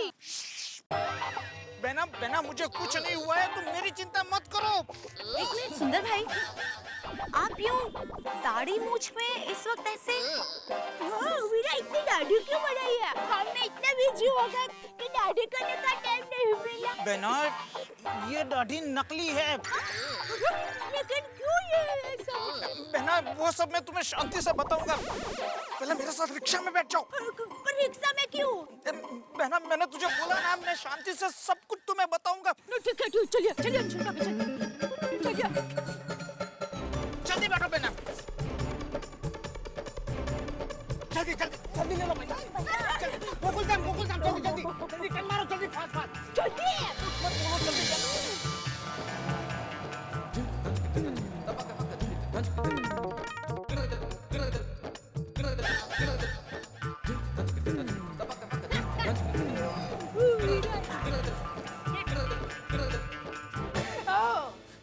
हुई। बहना बहना मुझे कुछ नहीं हुआ है, तुम मेरी चिंता मत करो। एक मिनट सुंदर भाई, आप यूं दाढ़ी मूछ में इस वक्त ऐसे? हाँ वीरा, इतनी दाढ़ी क्यों बढ़ाई है? हमने इतना बिजी हो गए कि दाढ़ी करने का टाइम नहीं मिला। बहना ये दाढ़ी नकली है। लेकिन क्यों ये ऐसा? बहना वो सब मैं तुम्हें शांति से बताऊंगा, पहले मेरे साथ रिक्शा में बैठ जाओ। पर रिक्शा में क्यों? बहना मैंने तुझे बोला ना, मैं शांति से सब कुछ तुम्हें बताऊंगा। ठीक है, चलिए चलिए चलिए। जल्दी बैठो बहना, जल्दी जल्दी जल्दी ले लो भैया। गोकुल धाम जल्दी जल्दी जल्दी चल मारो, जल्दी फास्ट फास्ट जल्दी मत बोलो, जल्दी जल्दी।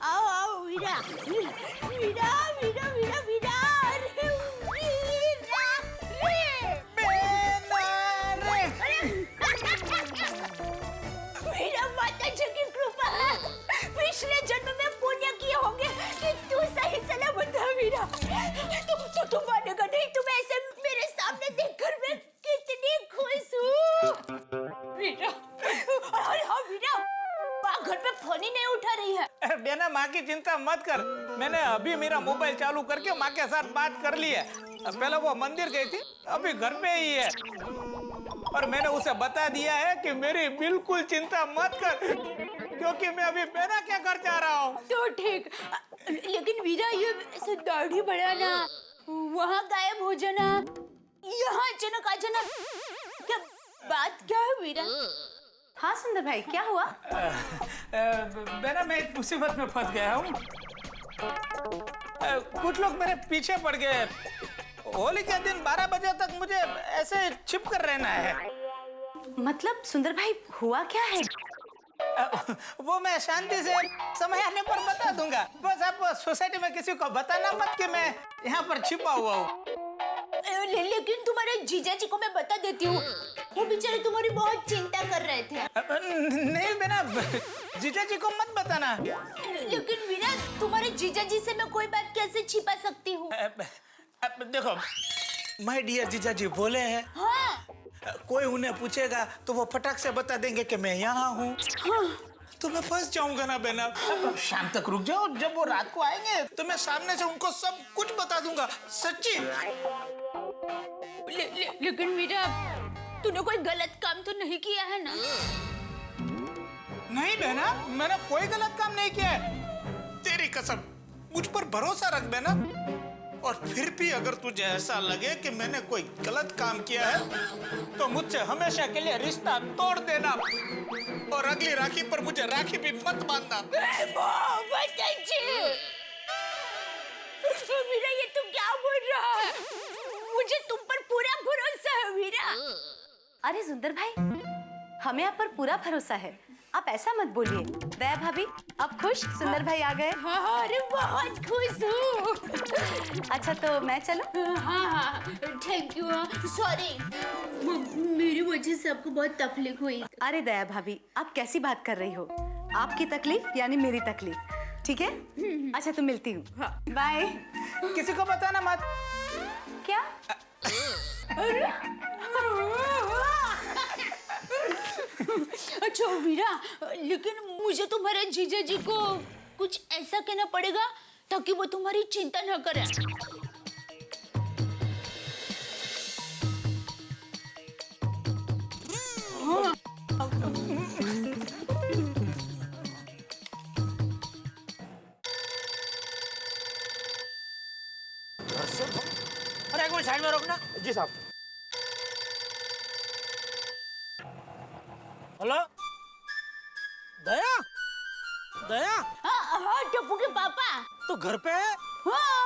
आओ आओ वीरा, वीरा वीरा वीरा वीरा, अरे वीरा वीरा, माता जी की कृपा है, पिछले जन्म में पुण्य किए होंगे कि तू सही सलामत है वीरा। तुम मानेगा नहीं, तुम ऐसे मेरे सामने देखकर मैं कितनी खुश हूँ वीरा। अरे हाँ वीरा, माँ घर पे फोन ही नहीं उठा रही है। बहना माँ की चिंता मत कर, मैंने अभी मेरा मोबाइल चालू करके माँ के साथ बात कर ली है। पहले वो मंदिर गई थी, अभी घर पे ही है, और मैंने उसे बता दिया है कि मेरी बिल्कुल चिंता मत कर, क्योंकि मैं अभी बहना क्या घर जा रहा हूँ। तो ठीक, लेकिन वीरा ये ऐसे दाढ़ी बढ़ाना, वहाँ गायब हो जाना, यहाँ अचानक आ जाना, क्या बात क्या है वीरा? हाँ सुंदर भाई, क्या हुआ? बहना मैं एक मुसीबत में फंस गया हूँ। कुछ लोग मेरे पीछे पड़ गए। होली के दिन 12 बजे तक मुझे ऐसे छिप कर रहना है। मतलब सुंदर भाई हुआ क्या है? वो मैं शांति से समय आने पर बता दूंगा, बस आप सोसाइटी में किसी को बताना मत कि मैं यहाँ पर छिपा हुआ हूँ। लेकिन तुम्हारे जीजा जी को मैं बता देती हूँ, वो बेचारे तुम्हारी बहुत चिंता कर रहे थे। नहीं बेना, जीजा जी को मत बताना। लेकिन वीरा, तुम्हारे जीजा जी से मैं कोई बात कैसे छिपा सकती हूँ? देखो माय डियर जीजा जी बोले हैं। हाँ। कोई उन्हें पूछेगा तो वो फटाक से बता देंगे कि मैं यहाँ हूँ। हाँ। तो मैं फंस जाऊंगा ना बेना। शाम तक रुक जाओ, जब वो रात को आएंगे तो मैं सामने से उनको सब कुछ बता दूंगा, सच्ची। लेकिन वीरा, तूने कोई गलत काम तो नहीं किया है ना? नहीं बेना, मैंने कोई गलत काम नहीं किया है, तेरी कसम, मुझ पर भरोसा रख बेना। और फिर भी अगर तुझे ऐसा लगे कि मैंने कोई गलत काम किया है तो मुझसे हमेशा के लिए रिश्ता तोड़ देना, और अगली राखी पर मुझे राखी भी मत बांधना। वीरा, ये तू क्या बोल रहा है? मुझे तुम पर पूरा भरोसा है वीरा। अरे सुंदर भाई, हमें आप पर पूरा भरोसा है, आप ऐसा मत बोलिए। दया भाभी, अब खुश? सुंदर भाई आ गए? हाँ, अरे बहुत खुश हूँ। अच्छा तो मैं चलूं? हाँ, थैंक यू। सॉरी, मेरी वजह से आपको बहुत तकलीफ हुई। अरे दया भाभी, आप कैसी बात कर रही हो? आपकी तकलीफ यानी मेरी तकलीफ, ठीक है? अच्छा तो मिलती हूँ, बाय। किसी को बताना मत। क्या? अच्छा वीरा, लेकिन मुझे तुम्हारे जीजा जी को कुछ ऐसा कहना पड़ेगा ताकि वो तुम्हारी चिंता न करें। हाँ। अरे एक मिनट साइड में रोकना। जी साहब। हेलो दया, दया। हाँ टप्पू के पापा तो घर पे है? हाँ।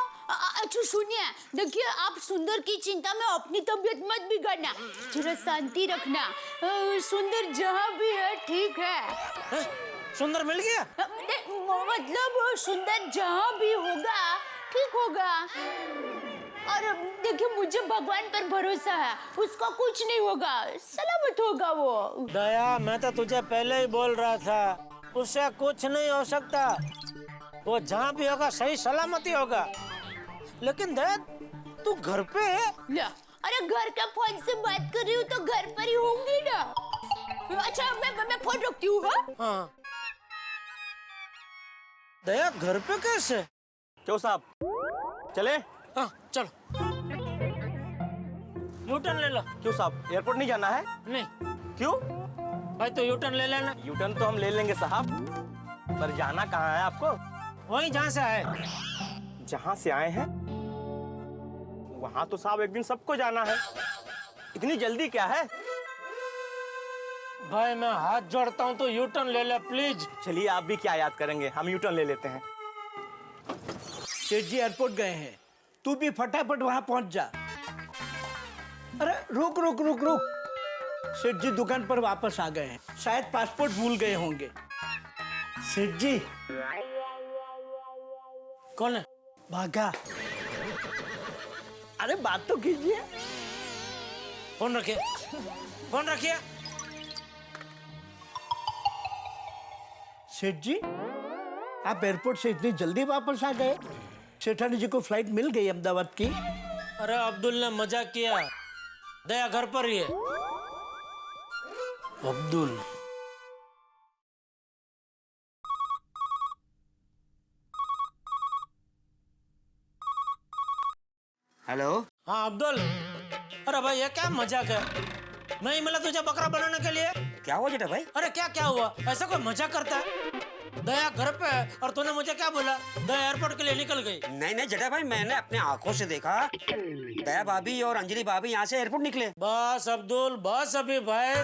अच्छा सुनिए, देखिए आप सुंदर की चिंता में अपनी तबीयत मत बिगाड़ना, जरा शांति रखना। सुंदर जहाँ भी है ठीक है। सुंदर मिल गया? मतलब सुंदर जहाँ भी होगा ठीक होगा। और देखिए मुझे भगवान पर भरोसा है, उसको कुछ नहीं होगा, सलामत होगा वो। दया, मैं तो तुझे पहले ही बोल रहा था, उससे कुछ नहीं हो सकता। वो जहाँ भी होगा सही सलामती होगा। लेकिन दया, तू घर पे है? ला, अरे घर का फोन से बात कर रही हूँ तो घर पर ही होंगी ना। अच्छा मैं फोन रखती हूँ। हाँ। दया, घर पे कैसे? क्यों साहब, चले? हाँ, चलो। यूटर्न ले लो। क्यों साहब, एयरपोर्ट नहीं जाना है? नहीं क्यों? भाई, तो यूटर्न ले लेना। यूटर्न तो हम ले लेंगे साहब, पर जाना कहाँ है आपको? वहीं जहाँ से आए। जहाँ से आए हैं वहाँ तो साहब एक दिन सबको जाना है, इतनी जल्दी क्या है? भाई, मैं हाथ जोड़ता हूँ तो यूटर्न ले ले प्लीज। चलिए, आप भी क्या याद करेंगे, हम यूटर्न ले लेते हैं। सेठ जी एयरपोर्ट गए हैं, तू भी फटाफट वहां पहुंच जा। अरे रुक रुक रुक रुक, सेठ जी दुकान पर वापस आ गए हैं, शायद पासपोर्ट भूल गए होंगे। सेठ जी। कौन है? भागा। अरे बात तो कीजिए। फोन रखिए, फोन रखिए। सेठ जी, आप एयरपोर्ट से इतनी जल्दी वापस आ गए? सेठानी जी को फ्लाइट मिल गई अहमदाबाद की? अरे अब्दुल ने मजाक किया, दया घर पर ही है। अब्दुल, हेलो। हाँ अब्दुल। अरे भाई, ये क्या मजाक है? मैं ही मिला तुझे बकरा बनाने के लिए। क्या हुआ जेठा भाई? अरे क्या हुआ? ऐसा कोई मजाक करता है? दया घर पे है और तूने मुझे क्या बोला? दया एयरपोर्ट के लिए निकल गई। नहीं जेठा भाई, मैंने अपने आंखों से देखा, दया भाभी और अंजलि भाभी यहाँ से एयरपोर्ट निकले। बस अब्दुल, बस अभी भाई,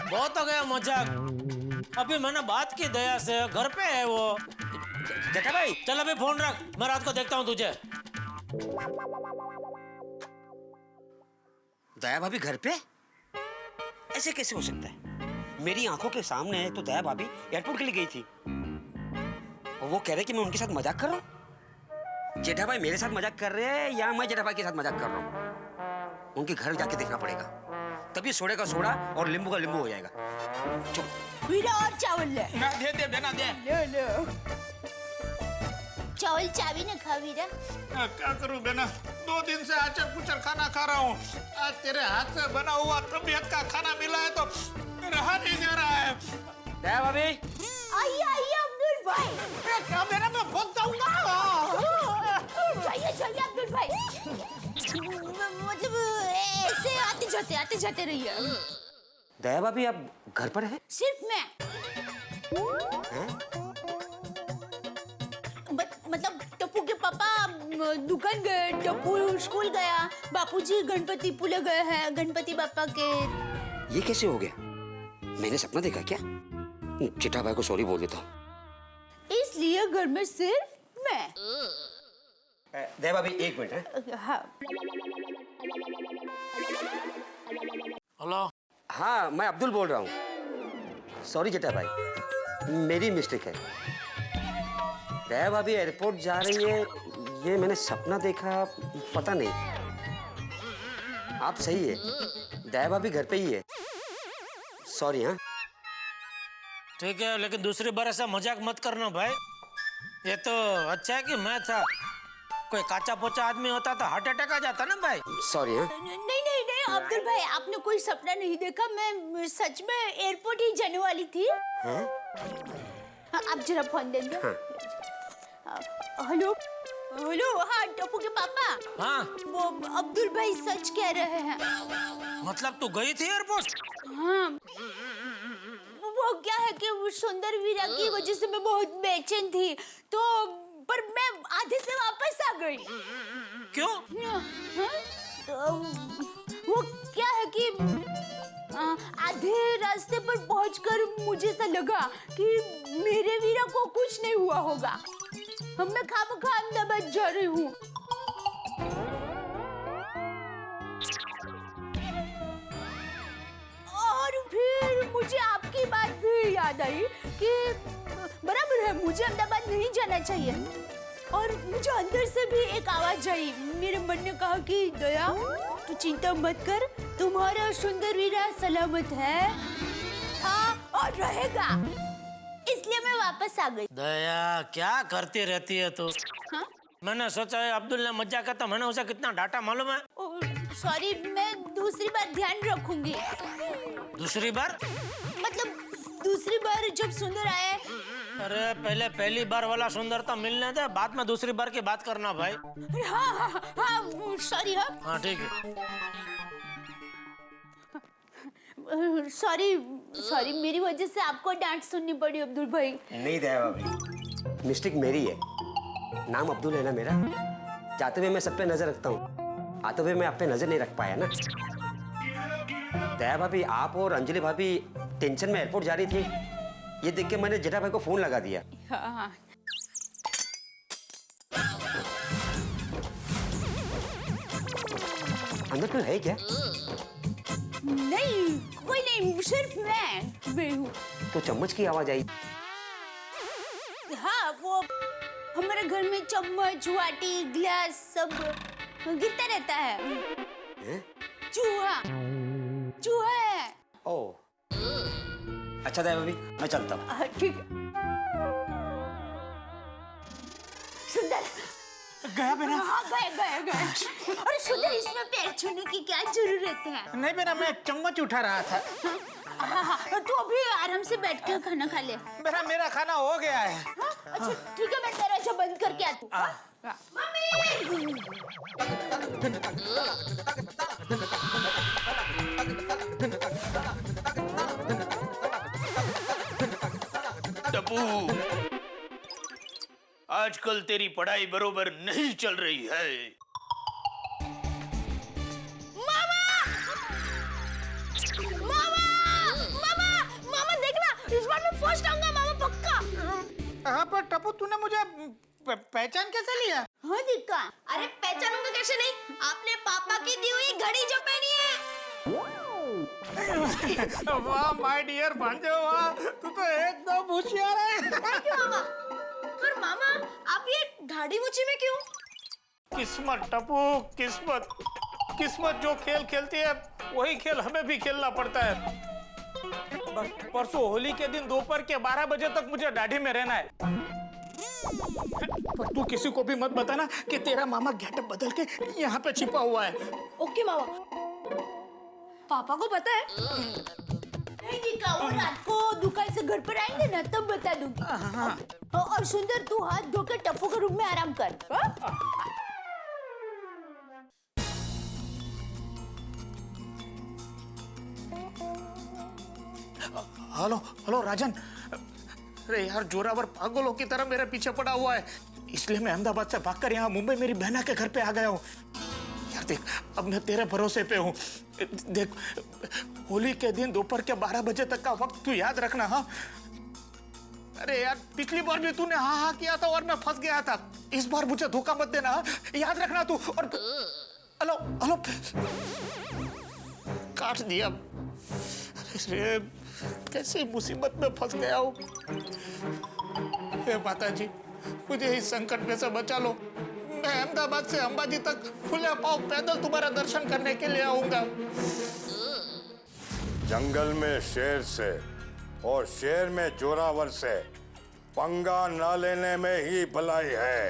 बहुत हो गया मजाक। अभी मैंने बात की दया से, घर पे है वो। जेठा भाई, चल अभी फोन रख, मैं रात को देखता हूँ तुझे। दया भाभी घर पे? ऐसे कैसे हो सकता है? मेरी आंखों के सामने तो दया भाभी एयरपोर्ट के लिए गई थी और वो कह रहे कि मैं उनके साथ मजाक कर रहा हूँ। जेठा भाई मेरे साथ मजाक कर रहे हैं या मैं जेठा भाई के साथ मजाक कर रहा हूँ? उनके घर जाके देखना पड़ेगा, तभी सोडे का सोडा और लींबू का लींबू हो जाएगा। चुप। वीरा और चावल ले। ना दे दे बेना दे। लो चावल चावी ने खा वीरा। क्या करूं बेना, 2 दिन से आचर कुचर खाना खा रहा हूँ। आज तेरे हाथ से बना हुआ तबीयत का खाना मिला है तो रहा नहीं जा रहा है। दया भाभी, आइए अब्दुल भाई। क्या बेना, मैं भाग जाऊंगा। जाइए अब्दुल भाई। मतलब ऐसे आते जाते रहिए। दया भाभी आप घर पर हैं? सिर्फ मैं। मतलब टप्पू के पापा दुकान गए, टप्पू स्कूल गया, बापूजी गणपति पुले गए हैं, गणपति बापा के। ये कैसे हो गया? मैंने सपना देखा क्या? जेठा भाई को सॉरी बोल देता हूँ। इसलिए घर में सिर्फ मैं। दया भाभी 1 मिनट है। हाँ। हेलो। हाँ, मैं अब्दुल बोल रहा हूँ। सॉरी जेठा भाई, मेरी मिस्टेक है। दया भाभी एयरपोर्ट जा रही है, ये मैंने सपना देखा, पता नहीं। आप सही है, दया भाभी घर पे ही है। सॉरी। हाँ ठीक है, लेकिन दूसरी बार ऐसा मजाक मत करना भाई। ये तो अच्छा है कि मैं था, कोई काचा पोचा आदमी होता तो हार्ट अटैक आ जाता ना भाई। सॉरी। हाँ नहीं अब्दुल भाई, आपने कोई सपना नहीं देखा, मैं सच में एयरपोर्ट ही जाने वाली थी। हाँ? हाँ, आप जरा फोन देंगे। हाँ। हेलो। हाँ टप्पू के पापा। हाँ, वो अब्दुल भाई सच कह रहे हैं। मतलब तू गई थी एयरपोर्ट? हाँ, वो क्या है कि वो सुंदर वीरा की वजह से मैं बहुत बेचैन थी, तो पर मैं आधे से वापस आ गई। क्यों? हाँ, तो वो क्या है कि आधे रास्ते पर पहुंचकर मुझे ऐसा लगा कि मेरे वीरा को कुछ नहीं हुआ होगा। मैं खामखा अहमदाबाद जा रही हूँ। और फिर मुझे आपकी बात भी याद आई कि बराबर है, मुझे अहमदाबाद नहीं जाना चाहिए। और मुझे अंदर से भी एक आवाज आई। मेरे मन ने कहा कि दया तू चिंता मत कर, तुम्हारा सुंदर वीरा सलामत है, था और रहेगा। इसलिए मैं वापस आ गई। दया क्या करती रहती है तू? हाँ? मैंने सोचा है अब्दुल ने मजाक करता, मैंने उसे कितना डांटा मालूम है? सॉरी, मैं दूसरी बार ध्यान रखूंगी। दूसरी बार? मतलब दूसरी बार जब सुंदर आए। अरे पहले पहली बार वाला सुंदरता मिलने दे, बाद में दूसरी बार की बात करना भाई। हाँ हाँ हाँ सॉरी। हाँ हाँ ठीक है। सॉरी सॉरी, मेरी वजह से आपको डांट सुननी पड़ी अब्दुल भाई। नहीं दया भाभी, मिस्टेक मेरी है। नाम अब्दुल है ना मेरा। जाते हुए मैं सब पे नजर रखता हूँ, आते हुए मैं आप पे नजर नहीं रख पाया ना। दया भाभी, आप और अंजलि भाभी टेंशन में एयरपोर्ट जा रही थी, ये देख के मैंने जेठा भाई को फोन लगा दिया। हाँ हाँ। अंदर कोई है क्या? नहीं कोई नहीं, सिर्फ मैं हूँ। तो चम्मच की आवाज आई। हाँ, वो हमारे घर में चम्मच, वाटी, ग्लास सब गिरता रहता है। हैं? चूहा है। ओह, अच्छा दया भाभी, मैं चलता हूँ। ठीक है। सुंदर गया बेना? हाँ गए। अरे सुंदर, इसमें पैर छूने की क्या जरूरत है? नहीं बेना, मैं चम्मच उठा रहा था। हाँ, तू अभी आराम से बैठ के खाना खा ले। बेना मेरा खाना हो गया है। हाँ? अच्छा ठीक है, मैं दरवाजा बंद करके आती हूँ। टप्पू, आजकल तेरी पढ़ाई बरोबर नहीं चल रही है। मामा देखना, इस बार मैं फर्स्ट आऊंगा मामा, पक्का। हाँ, पर टप्पू तूने मुझे पहचान कैसे लिया? हाँ दिक्का। अरे पहचानूंगा कैसे नहीं, आपने पापा की दी हुई घड़ी जो पहनी है। वाह माय डियर भांजे, वाह तू तो एकदम होशियार है। थैंक यू मामा। पर मामा, आप ये ढाड़ी मुच्छी में क्यों? किस्मत टप्पू, किस्मत। किस्मत जो खेल खेलती है वही खेल हमें भी खेलना पड़ता है। परसों होली के दिन दोपहर के 12 बजे तक मुझे दाढ़ी में रहना है। पर तू किसी को भी मत बताना कि तेरा मामा गेटअप बदल के यहाँ पे छिपा हुआ है। ओके मामा। पापा को पता है? नहीं दिक्का, वो रात को दुकान से घर पर आएंगे ना तब बता दूंगी। और सुंदर, तू हाथ धो के टप्पू के रूम में आराम कर। हेलो हेलो राजन। अरे यार, जोरावर पागलों की तरह मेरे पीछे पड़ा हुआ है, इसलिए मैं अहमदाबाद से भागकर यहाँ मुंबई मेरी बहना के घर पे आ गया हूँ। यार देख, अब मैं तेरे भरोसे पे हूँ। देख, होली के दिन दोपहर के 12 बजे तक का वक्त तू याद रखना। हाँ, अरे यार, पिछली बार भी तूने हाँ हाँ किया था और मैं फंस गया था। इस बार मुझे धोखा मत देना, याद रखना तू। और हेलो हेलो, काट दिया। अरे कैसी मुसीबत में फंस गया हूँ। हे माता जी, मुझे इस संकट में से बचा लो। मैं अहमदाबाद से अंबाजी तक खुले पांव पैदल तुम्हारा दर्शन करने के लिए आऊंगा। जंगल में शेर से और शेर में जोरावर से पंगा न लेने में ही भलाई है।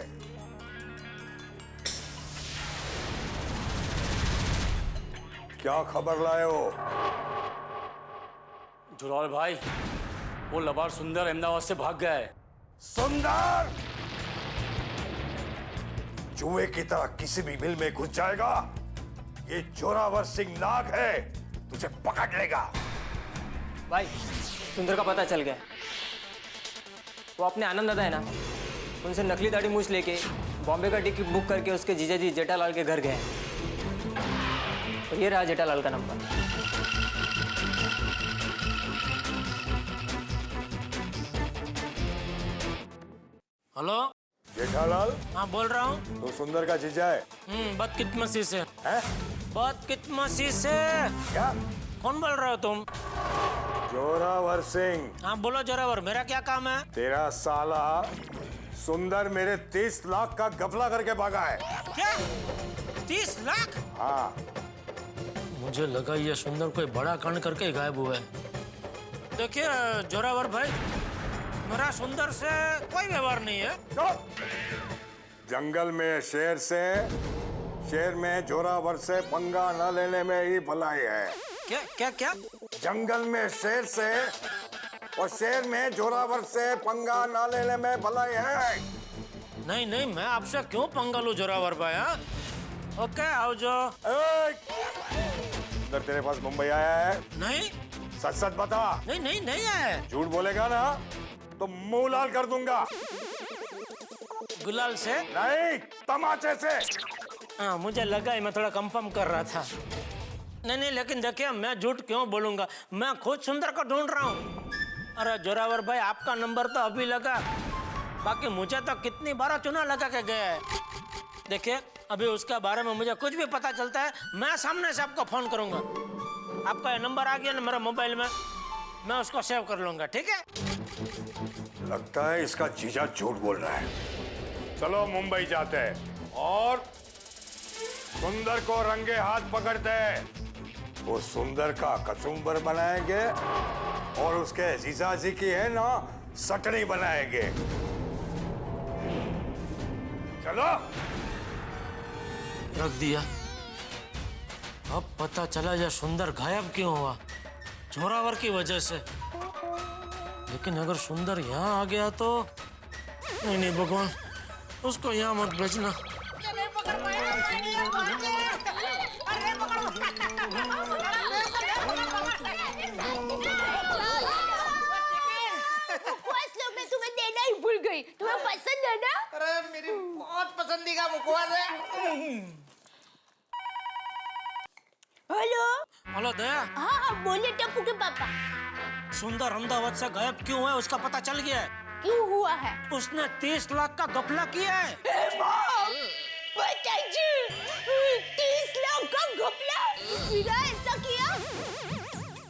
क्या खबर लाए हो? जोरावर भाई, वो लबार सुंदर अहमदाबाद से भाग गया है। सुंदर चूहे की तरह किसी भी मिल में घुस जाएगा। ये जोरावर सिंह नाग है, तुझे पकड़ लेगा। भाई, सुंदर का पता चल गया। वो अपने आनंद दादा है ना, उनसे नकली दाढ़ी मूछ लेके बॉम्बे का टिकट बुक करके उसके जीजाजी जेठालाल के घर गए। और ये रहा जेठालाल का नंबर। हेलो जेठालाल, हाँ बोल रहा हूँ। तू सुंदर का जीजा है? बदकिस्मती से। हैं? बदकिस्मती से? क्या? कौन बोल रहे हो तुम? जोरावर सिंह। हाँ बोलो जोरावर, मेरा क्या काम है? तेरा साला सुंदर मेरे 30 लाख का घपला करके भागा है। क्या 30 लाख? हाँ। मुझे लगा ये सुंदर कोई बड़ा कांड करके गायब हुआ है। देखिए जोरावर भाई, मेरा सुंदर से कोई व्यवहार नहीं है। जंगल में शेर से, शेर में जोरावर से पंगा न लेने में ही भलाई है। क्या क्या क्या? जंगल में शेर से और शेर में जोरावर से पंगा न लेने में भलाई है। नहीं नहीं, मैं आपसे क्यों पंगा लूं जोरावर भाई? हाँ ओके, आओ जो। सुंदर तेरे पास मुंबई आया है? नहीं सच सच बता। नहीं नहीं नहीं है। झूठ बोलेगा ना तो मुंह लाल कर दूंगा। गुलाल से? नहीं, तमाचे से। हाँ मुझे लगा ही, मैं थोड़ा कंफर्म कर रहा था। नहीं नहीं, लेकिन देखिए मैं झूठ क्यों बोलूंगा, मैं खुद सुंदर को ढूंढ रहा हूँ। अरे जोरावर भाई, आपका नंबर तो अभी लगा, बाकी मुझे तो कितनी बार चुना लगा के गया है। देखिए अभी उसके बारे में मुझे कुछ भी पता चलता है, मैं सामने से आपको फोन करूंगा। आपका ये नंबर आ गया ना मेरा मोबाइल में, मैं उसको सेव कर लूंगा, ठीक है? लगता है इसका जीजा झूठ बोल रहा है। चलो मुंबई जाते हैं और सुंदर को रंगे हाथ पकड़ते हैं। वो सुंदर का कचुम्बर बनाएंगे और उसके जीजा जी की है ना सटनी बनाएंगे। चलो। रख दिया। अब पता चला ये सुंदर गायब क्यों हुआ, जोरावर की वजह से। लेकिन अगर सुंदर यहाँ आ गया तो नहीं नहीं भगवान, उसको यहाँ मत भेजना। मैं तुम्हें देना ही भूल गई। तुम्हें पसंद है ना? अरे मेरी बहुत पसंदीदा मुखवास है। हेलो हेलो दया। हाँ हाँ बोलिए टप्पू के पापा। सुंदर अहमदाबाद से गायब क्यों है उसका पता चल गया है। क्यों हुआ है? उसने 30 लाख का घपला किया है। पिताजी 30 लाख का घपला? वीरा ऐसा किया?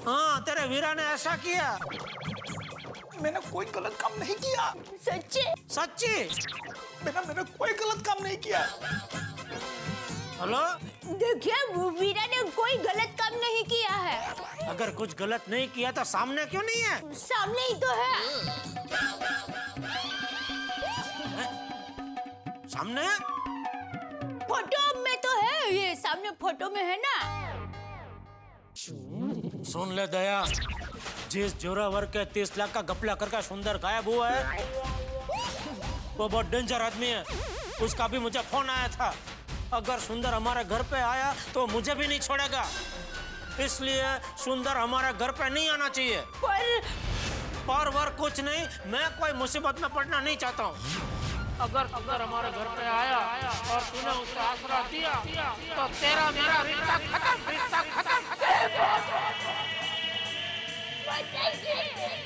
हाँ तेरे वीरा ने ऐसा किया। मैंने कोई गलत काम नहीं किया। सच्ची? सच्ची? मैंने कोई गलत काम नहीं किया। हेलो, देखिए वीरा ने कोई गलत काम नहीं किया है। अगर कुछ गलत नहीं किया तो सामने क्यों नहीं है? सामने ही तो है। सामने? फोटो में तो है, ये सामने फोटो में है ना। सुन ले दया, जिस जोरावर के 30 लाख का घपला करके सुंदर गायब हुआ है वो बहुत डेंजर आदमी है। उसका भी मुझे फोन आया था। अगर सुंदर हमारे घर पे आया तो मुझे भी नहीं छोड़ेगा, इसलिए सुंदर हमारे घर पे नहीं आना चाहिए। पर वर कुछ नहीं, मैं कोई मुसीबत में पड़ना नहीं चाहता हूँ। अगर सुंदर हमारे घर पे आया और तूने उसे आसरा दिया तो तेरा मेरा रिश्ता खत्म, रिश्ता खत्म।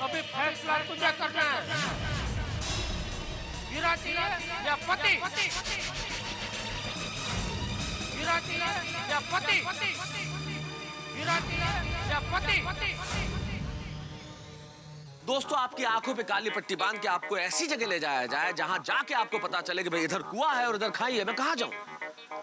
अभी फैसला तुझे करना है, वीरा चाहिए या पति? वीरा चाहिए या पति? वीरा चाहिए या पति? दोस्तों, आपकी आंखों पे काली पट्टी बांध के आपको ऐसी जगह ले जाया जाए जहां जाके आपको पता चले कि भाई इधर कुआं है और इधर खाई है, मैं कहां जाऊं?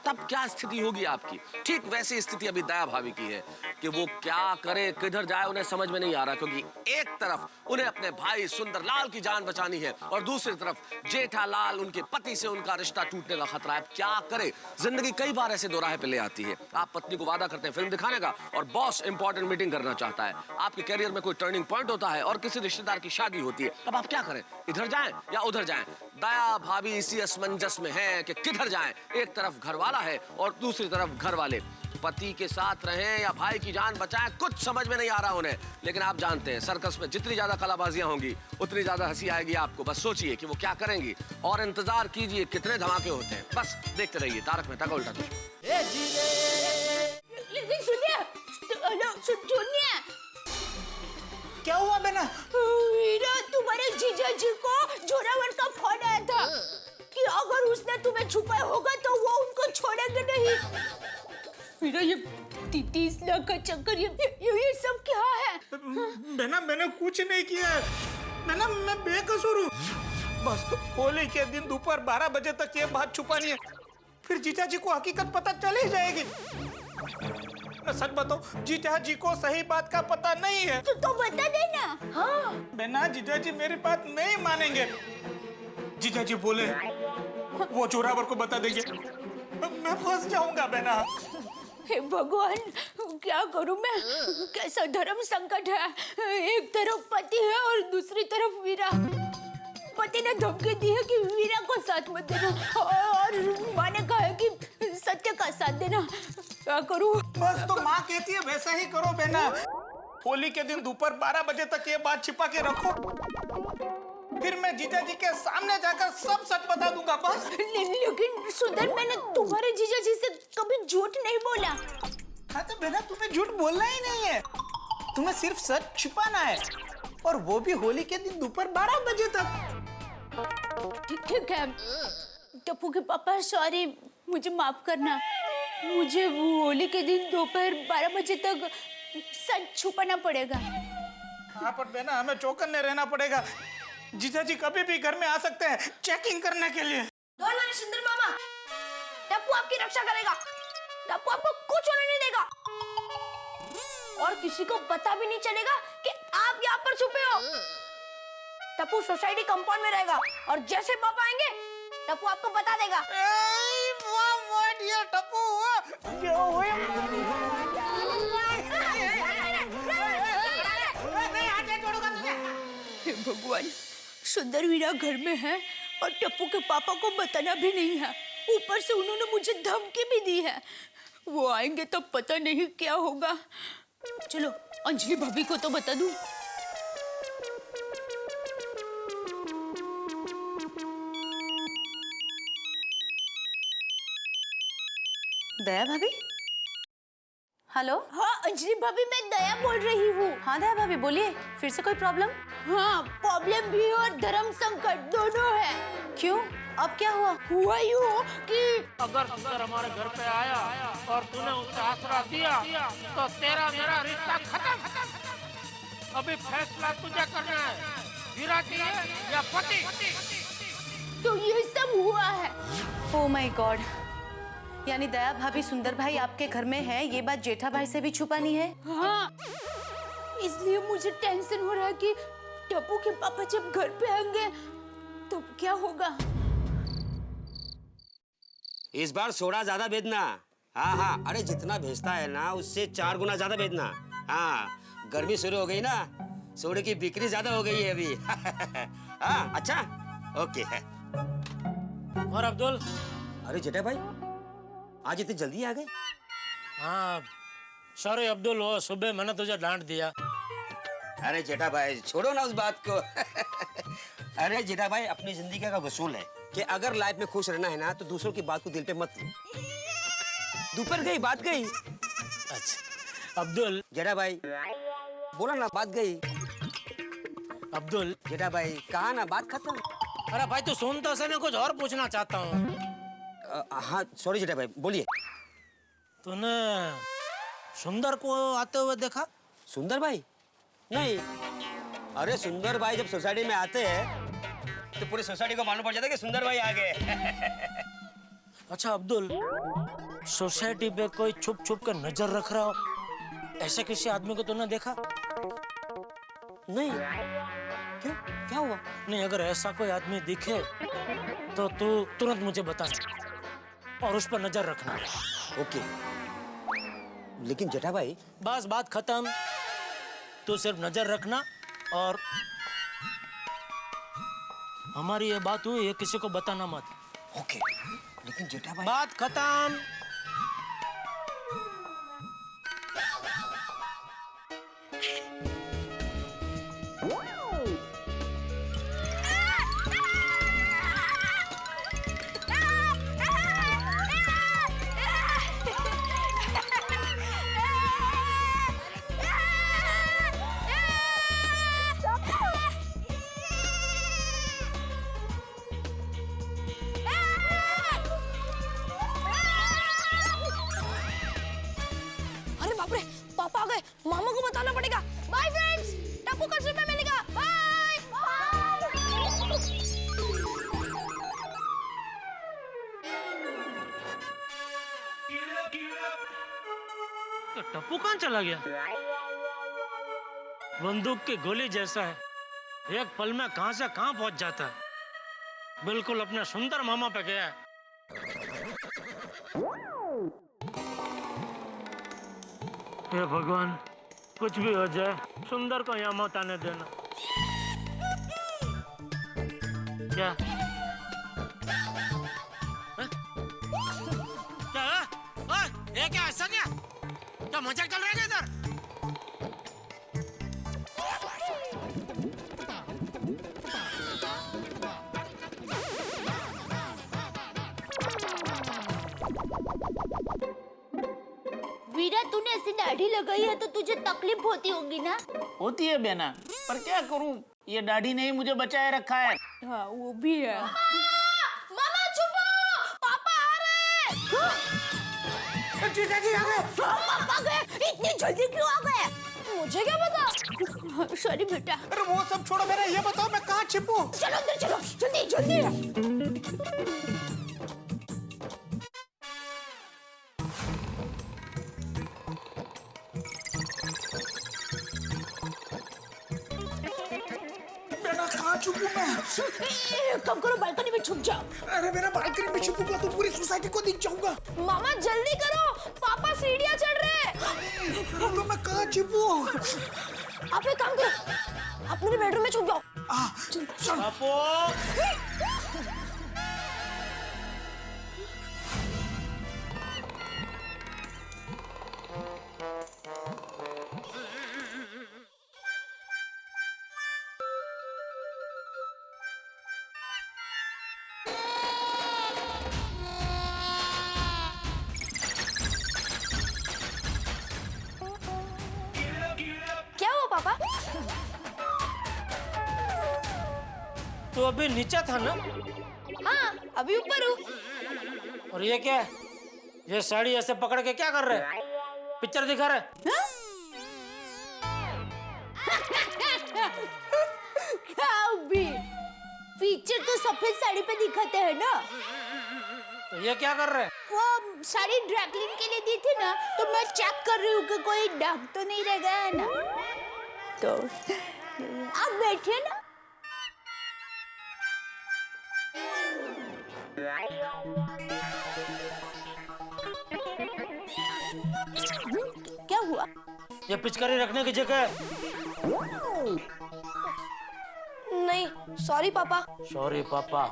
तब क्या स्थिति होगी आपकी? ठीक वैसी स्थिति अभी दया भाभी की है कि वो क्या करे, किधर जाए, उन्हें समझ में नहीं आ रहा। क्योंकि एक तरफ उन्हें अपने भाई सुंदरलाल की जान बचानी है और दूसरी तरफ जेठालाल, उनके पति से उनका रिश्ता टूटने का खतरा है। क्या करे? जिंदगी कई बार ऐसे दोराहे पे ले आती है। आप पत्नी को वादा करते हैं फिल्म दिखाने का और बॉस इंपॉर्टेंट मीटिंग करना चाहता है। आपके कैरियर में कोई टर्निंग पॉइंट होता है और किसी रिश्तेदार की शादी होती है। अब आप क्या करें? इधर जाएं या उधर जाएं? दया भाभी इसी असमंजस में है कि किधर जाएं। एक तरफ घर वाला है और दूसरी तरफ घर वाले। पति के साथ रहें या भाई की जान बचाएं, कुछ समझ में नहीं आ रहा उन्हें। लेकिन आप जानते हैं सर्कस में जितनी ज्यादा कलाबाजियां होंगी उतनी ज्यादा हंसी आएगी आपको। बस सोचिए कि वो क्या करेंगी और इंतजार कीजिए कितने धमाके होते हैं। बस देखते रहिए तारक मेहता का उल्टा चश्मा। लेकिन सुनिए, हेलो सुनिए, क्या हुआ बेना? वीरा, तुम्हारे जीजा जी को जोरावर का फोन आया था कि अगर उसने तुम्हें छुपाया होगा तो वो उनको छोड़ेंगे नहीं। वीरा, ये 30 लाख का चक्कर, ये सब क्या है? बेना मैंने कुछ नहीं किया है। मैं बेकसूर हूँ। बस होली के दिन दोपहर 12 बजे तक ये बात छुपानी है, फिर जीजा जी को हकीकत पता चल ही जाएगी। मैं सच बताऊं, जीजा जी को सही बात का पता नहीं है। तो बता देना। हाँ बेना, जीजा जी मेरी बात नहीं मानेंगे। जीजा जी बोले वो जोरावर को बता देंगे, मैं फंस जाऊंगा बेना। हे भगवान, क्या करूं मैं? कैसा धर्म संकट है। एक तरफ पति है और दूसरी तरफ वीरा। पति ने धमकी दी है कि वीरा को साथ मत देना, और माँ ने कहा है कि सत्य का साथ देना। क्या करूं? बस तो माँ कहती है वैसा ही करो बेना। होली के दिन दोपहर 12 बजे तक ये बात छिपा के रखो, फिर मैं जीजा जी के सामने जाकर सब सच बता दूंगा। बस लेकिन सुंदर, मैंने तुम्हारे जीजा जी से कभी झूठ नहीं बोला। हाँ तो बेटा, तुम्हें झूठ बोलना ही नहीं है, तुम्हें सिर्फ सच छिपाना है, और वो भी होली के दिन दोपहर 12 बजे तक। ठीक है टप्पू के पापा, सॉरी, मुझे माफ करना। मुझे होली के दिन दोपहर 12 बजे तक सच छुपाना पड़ेगा। हाँ पर बेना, हमें चौकन्ने रहना पड़ेगा। जीजा जी कभी भी घर में आ सकते हैं चेकिंग करने के लिए। डोंट वरी सुंदर मामा, टप्पू आपकी रक्षा करेगा। टप्पू आपको कुछ होने नहीं देगा, और किसी को पता भी नहीं चलेगा कि आप यहाँ पर छुपे हो। टप्पू सोसाइटी कंपाउंड में रहेगा, और जैसे पापा आएंगे टप्पू आपको बता देगा। हे भगवान, सुंदर वीरा घर में है और टप्पू के पापा को बताना भी नहीं है। ऊपर से उन्होंने मुझे धमकी भी दी है। वो आएंगे तो पता नहीं क्या होगा। चलो अंजलि भाभी को तो बता दूं। दया भाभी, हेलो। हाँ अंजलि भाभी, मैं दया बोल रही हूँ। हाँ दया भाभी बोलिए, फिर से कोई प्रॉब्लम? हाँ, प्रॉब्लम भी और धर्म संकट दोनों है। क्यों, अब क्या हुआ? हुआ यूँ कि अगर हमारे घर पे आया और तूने उसे आसरा दिया तो तेरा मेरा रिश्ता खत्म। अभी फैसला तुझे करना है, वीरा चाहिए या पति। तो ये सब हुआ है। ओह माय गॉड, यानी दया भाभी सुंदर भाई आपके घर में है, ये बात जेठा भाई से भी छुपानी है? हाँ, इसलिए मुझे टेंशन हो रहा है कि टप्पू के पापा जब घर पे आएंगे तब क्या होगा। इस बार सोडा ज्यादा भेजना। हाँ हाँ, अरे जितना भेजता है ना उससे 4 गुना ज्यादा भेजना। हाँ, गर्मी शुरू हो गई ना, सोडे की बिक्री ज्यादा हो गई है अभी। हाँ अच्छा, ओके है। और अब्दुल? अरे जेठा भाई, आज इतनी जल्दी आ गए? हाँ सॉरी अब्दुल, वो सुबह मैंने तुझे डांट दिया। अरे जेठा भाई छोड़ो ना उस बात को। अरे जेठा भाई, अपनी जिंदगी का वसूल है कि अगर लाइफ में खुश रहना है ना तो दूसरों की बात को दिल पे मत लो। दोपहर गई बात गई। अच्छा अब्दुल। जेठा भाई बोला ना, बात गई। अब्दुल। जेठा भाई कहा ना, बात खत्म। अरे भाई तू सुन तो सही, कुछ और पूछना चाहता हूँ। हाँ सॉरी जेठा भाई, बोलिए। तूने सुंदर को आते हुए देखा? सुंदर भाई? नहीं। अरे सुंदर भाई जब सोसाइटी में आते हैं तो पूरी सोसाइटी को मालूम पड़ जाता है कि सुंदर भाई आ गए। अच्छा अब्दुल, सोसाइटी पे कोई छुप छुप कर नजर रख रहा हो, ऐसे किसी आदमी को तूने देखा? नहीं। क्यों, क्या हुआ? नहीं, अगर ऐसा कोई आदमी दिखे तो तू तुरंत मुझे बता और उस पर नजर रखना। ओके। लेकिन जेठा भाई। बस बात खत्म, तू सिर्फ नजर रखना, और हमारी ये बात हुई, ये किसी को बताना मत। ओके। लेकिन जेठा भाई। बात खत्म। अरे बाप रे, पापा आ गए, मामा को बताना पड़ेगा। बाय फ्रेंड्स, टप्पू कचरे में मिलेगा। टप्पू कहाँ चला गया? बंदूक की गोली जैसा है, एक पल में कहां से कहां पहुंच जाता है। बिल्कुल अपने सुंदर मामा पे गया है। हे भगवान, कुछ भी हो जाए, सुंदर को यहाँ मत आने देना। क्या क्या ये क्या ऐसा क्या? क्या मजाक चल रहा है इधर? वीरा, तूने ऐसी दाढ़ी लगाई है तो तुझे तकलीफ होती होगी ना? होती है बेना, पर क्या करूं, ये दाढ़ी ने ही मुझे बचाए रखा है। हाँ, वो भी है। मामा छुपो, पापा आ रहे हैं। जीजा जी आ गए। पापा गए, इतनी जल्दी क्यों आ गए? मुझे क्या पता। सॉरी बेटा। अरे वो सब छोड़ो, मेरा ये बताओ मैं कहाँ छिपूं? चलो अंदर चलो, जल्दी जल्दी। कहाँ छुपूं मैं? कम करो, बालकनी में छुप जाओ। अरे मेरा बालकनी में छुपूंगा तो पूरी सोसाइटी को दिख जाऊंगा। मामा जल्दी करो, पापा सीढ़ियाँ चढ़ रहे हैं। तो मैं कहाँ छिपूं? आप एक काम करो, आप मेरे बेडरूम में छुप जाओ। चल। क्या हुआ पापा? तो अभी नीचे था ना? हाँ, अभी ऊपर हूँ। और ये क्या है? ये साड़ी ऐसे पकड़ के क्या कर रहे हैं? पिक्चर दिखा रहे? क्या भी? पिक्चर तो सफेद साड़ी पे दिखाते हैं ना। तो ये क्या कर रहे हैं? वो साड़ी ड्राई क्लीन के लिए दी थी ना, तो मैं चेक कर रही हूँ कि कोई दाग तो नहीं रह गया है ना। तो आप बैठिए ना। क्या हुआ? ये पिचकारी रखने की जगह है। नहीं, सॉरी पापा। सॉरी पापा।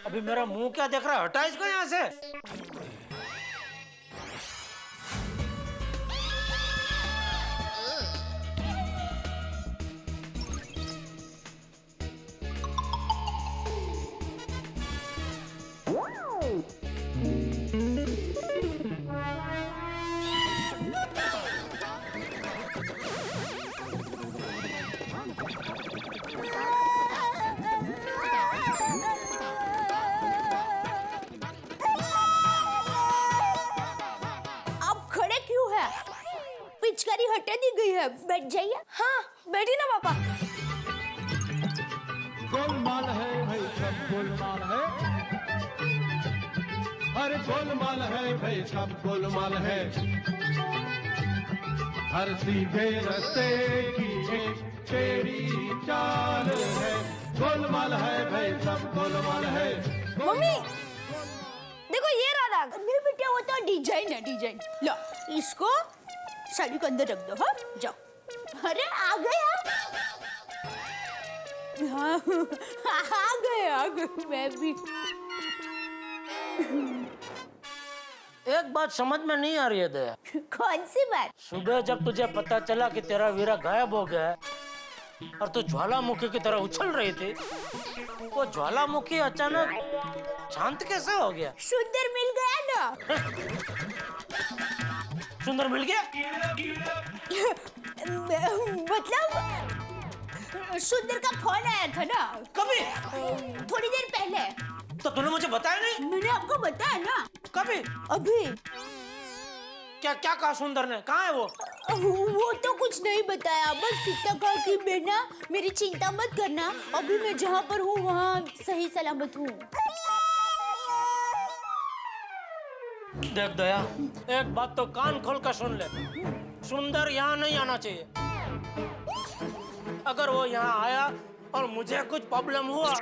अभी मेरा मुंह क्या देख रहा है? हटा इसको यहाँ से। पिचकारी हटा दी गई है, बैठ जाइए। हाँ, बैठी ना पापा। गोलमाल है भाई, सब गोलमाल है। अरे गोलमाल है भाई, सब गोलमाल है। हर सीधे रास्ते की एक टेढ़ी चाल है। गोलमाल है भाई, सब गोलमाल है। मम्मी देखो, ये रहा। नहीं बेटा, वो तो डिजाइन है, डिजाइन। लो, इसको साड़ी के अंदर रख दो। हाँ, जाओ। अरे आ गया। हाँ, आ गए मैं भी। एक बात समझ में नहीं आ रही है दया। कौन सी बात? सुबह जब तुझे पता चला कि तेरा वीरा गायब हो गया है और तू ज्वालामुखी की तरह उछल रही थी, वो ज्वालामुखी अचानक शांत कैसे हो गया? सुंदर मिल गया ना। सुंदर मिल गया? मतलब सुंदर का फोन आया था ना। कभी? थोड़ी देर पहले। तो तूने मुझे बताया नहीं? मैंने आपको बताया ना। कभी? अभी। क्या क्या कहा सुंदर ने? कहाँ है वो? वो तो कुछ नहीं बताया, बस इतना कहा कि बेटा मेरी चिंता मत करना, अभी मैं जहाँ पर हूँ वहाँ सही सलामत हूँ। देख दया, एक बात तो कान खोल कर सुन ले। सुंदर यहाँ नहीं आना चाहिए। अगर वो यहाँ आया और मुझे कुछ प्रॉब्लम हुआ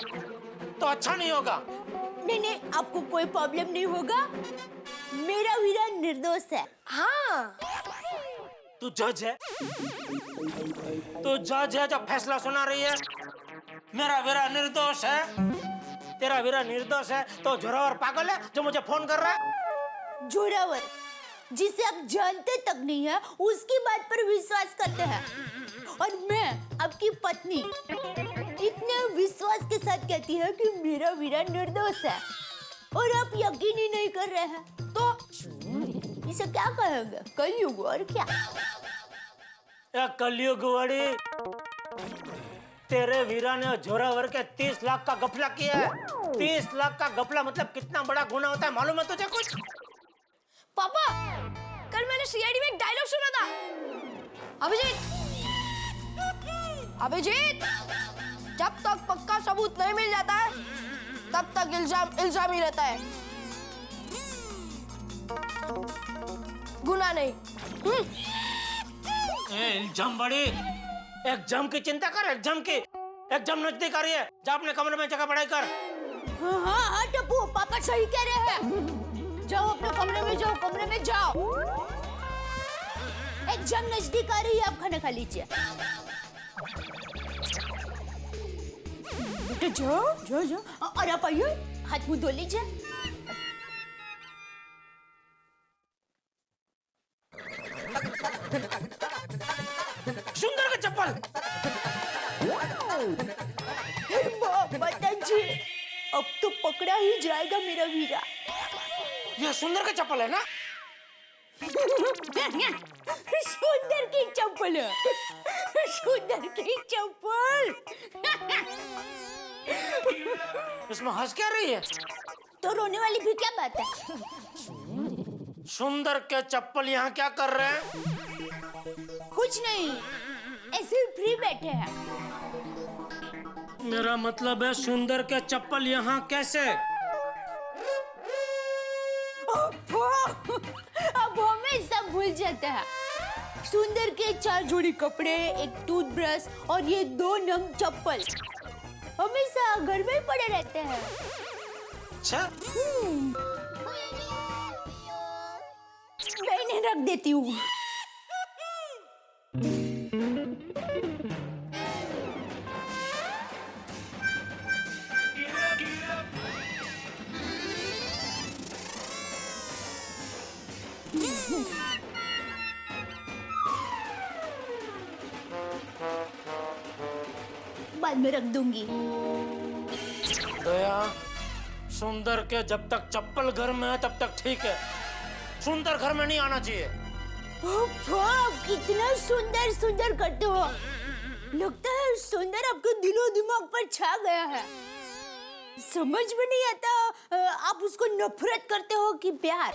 तो अच्छा नहीं होगा। नहीं नहीं, आपको कोई प्रॉब्लम नहीं होगा। मेरा वीरा निर्दोष है। हाँ। तू जज है? तू जज है जो फैसला सुना रही है? मेरा वीरा निर्दोष है? तेरा वीरा निर्दोष है तो जोरावर पागल है जो मुझे फोन कर रहा है? जोरावर जिसे आप जानते तक नहीं है उसकी बात पर विश्वास करते हैं, और मैं आपकी पत्नी इतने विश्वास के साथ कहती है कि मेरा वीरा निर्दोष है, और आप यकीन ही नहीं कर रहे हैं, तो इसे क्या कहेंगे? कलयुग और क्या? कलयुग वाड़ी, तेरे वीरा ने जोरावर के 30 लाख का गफला किया है। 30 लाख का गफला मतलब कितना बड़ा गुनाह होता है मालूम है तुझे कुछ? पापा, कल मैंने सीआईडी में एक डायलॉग सुना था। अभिजीत, जब तक पक्का सबूत नहीं मिल जाता है तब तक इल्जाम ही रहता है, गुनाह नहीं। इल्जाम बड़ी, एग्जाम की चिंता कर, एग्जाम की। एग्जाम नजदीक आ रही है, जा अपने कमरे में जगह पढ़ाई कर। हाँ टप्पू, पापा सही कह रहे हैं। जाओ अपने कमरे में जाओ, कमरे में जाओ। एग्जाम नजदीक आ रही है, आप खाना खा लीजिए। बेटा जाओ। और आप आइए, हाथ मुंह धो लीजिए। सुंदर का चप्पल। माताजी, अब तो पकड़ा ही जाएगा मेरा वीरा। ये सुंदर का चप्पल है ना? सुंदर की चप्पल है। सुंदर की चप्पल। इसमें हंस क्या रही है? तो रोने वाली भी क्या बात है? सुंदर के चप्पल यहाँ क्या कर रहे हैं? कुछ नहीं, ऐसे ही फ्री बैठे हैं। मेरा मतलब है सुंदर के चप्पल यहाँ कैसे? अब हमें सब भूल जाता है। सुंदर के 4 जोड़ी कपड़े, एक टूथब्रश और ये 2 नंग चप्पल हमेशा घर में पड़े रहते हैं। अच्छा, मैं इन्हें रख देती हूँ। बाद में रख दूंगी। दया, सुंदर के जब तक चप्पल घर में है तब तक ठीक है। सुंदर घर में नहीं आना चाहिए। कितना सुंदर करते हो। लगता है सुंदर आपके दिलो दिमाग पर छा गया है। समझ में नहीं आता आप उसको नफरत करते हो कि प्यार।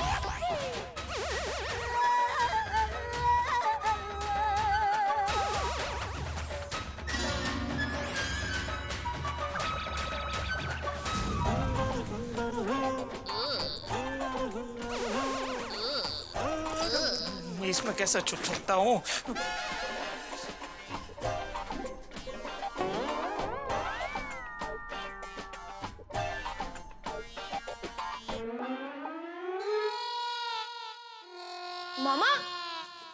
मैं इसमें कैसे छुप सकता हूँ?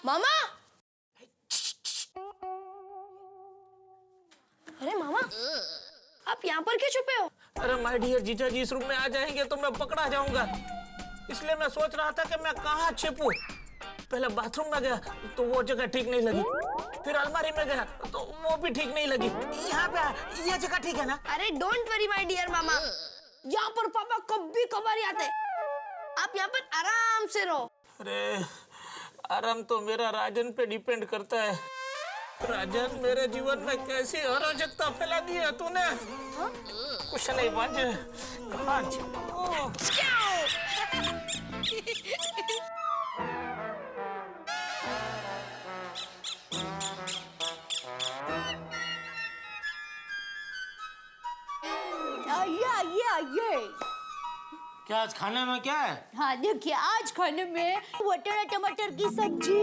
मामा, अरे मामा, आप यहाँ पर क्यों छुपे हो? अरे माय डियर जीजा जी, इस रूम में आ जाएंगे तो मैं पकड़ा जाऊंगा, इसलिए मैं सोच रहा था कि मैं कहाँ छिपूं। पहले बाथरूम में गया तो वो जगह ठीक नहीं लगी, फिर अलमारी में गया तो वो भी ठीक नहीं लगी। यहाँ पे ये जगह ठीक है ना? अरे डोंट वरी माय डियर मामा, यहाँ पर पापा कभी कभार आते, आप यहाँ पर आराम से रहो। अरे आराम तो मेरा राजन पे डिपेंड करता है। राजन, मेरे जीवन में कैसी अराजकता फैला दी है तूने। कुछ नहीं बाज, कहाँ आइए आइए आइए। क्या आज खाने में क्या है? हाँ देखिए, आज खाने में मटर टमाटर की सब्जी,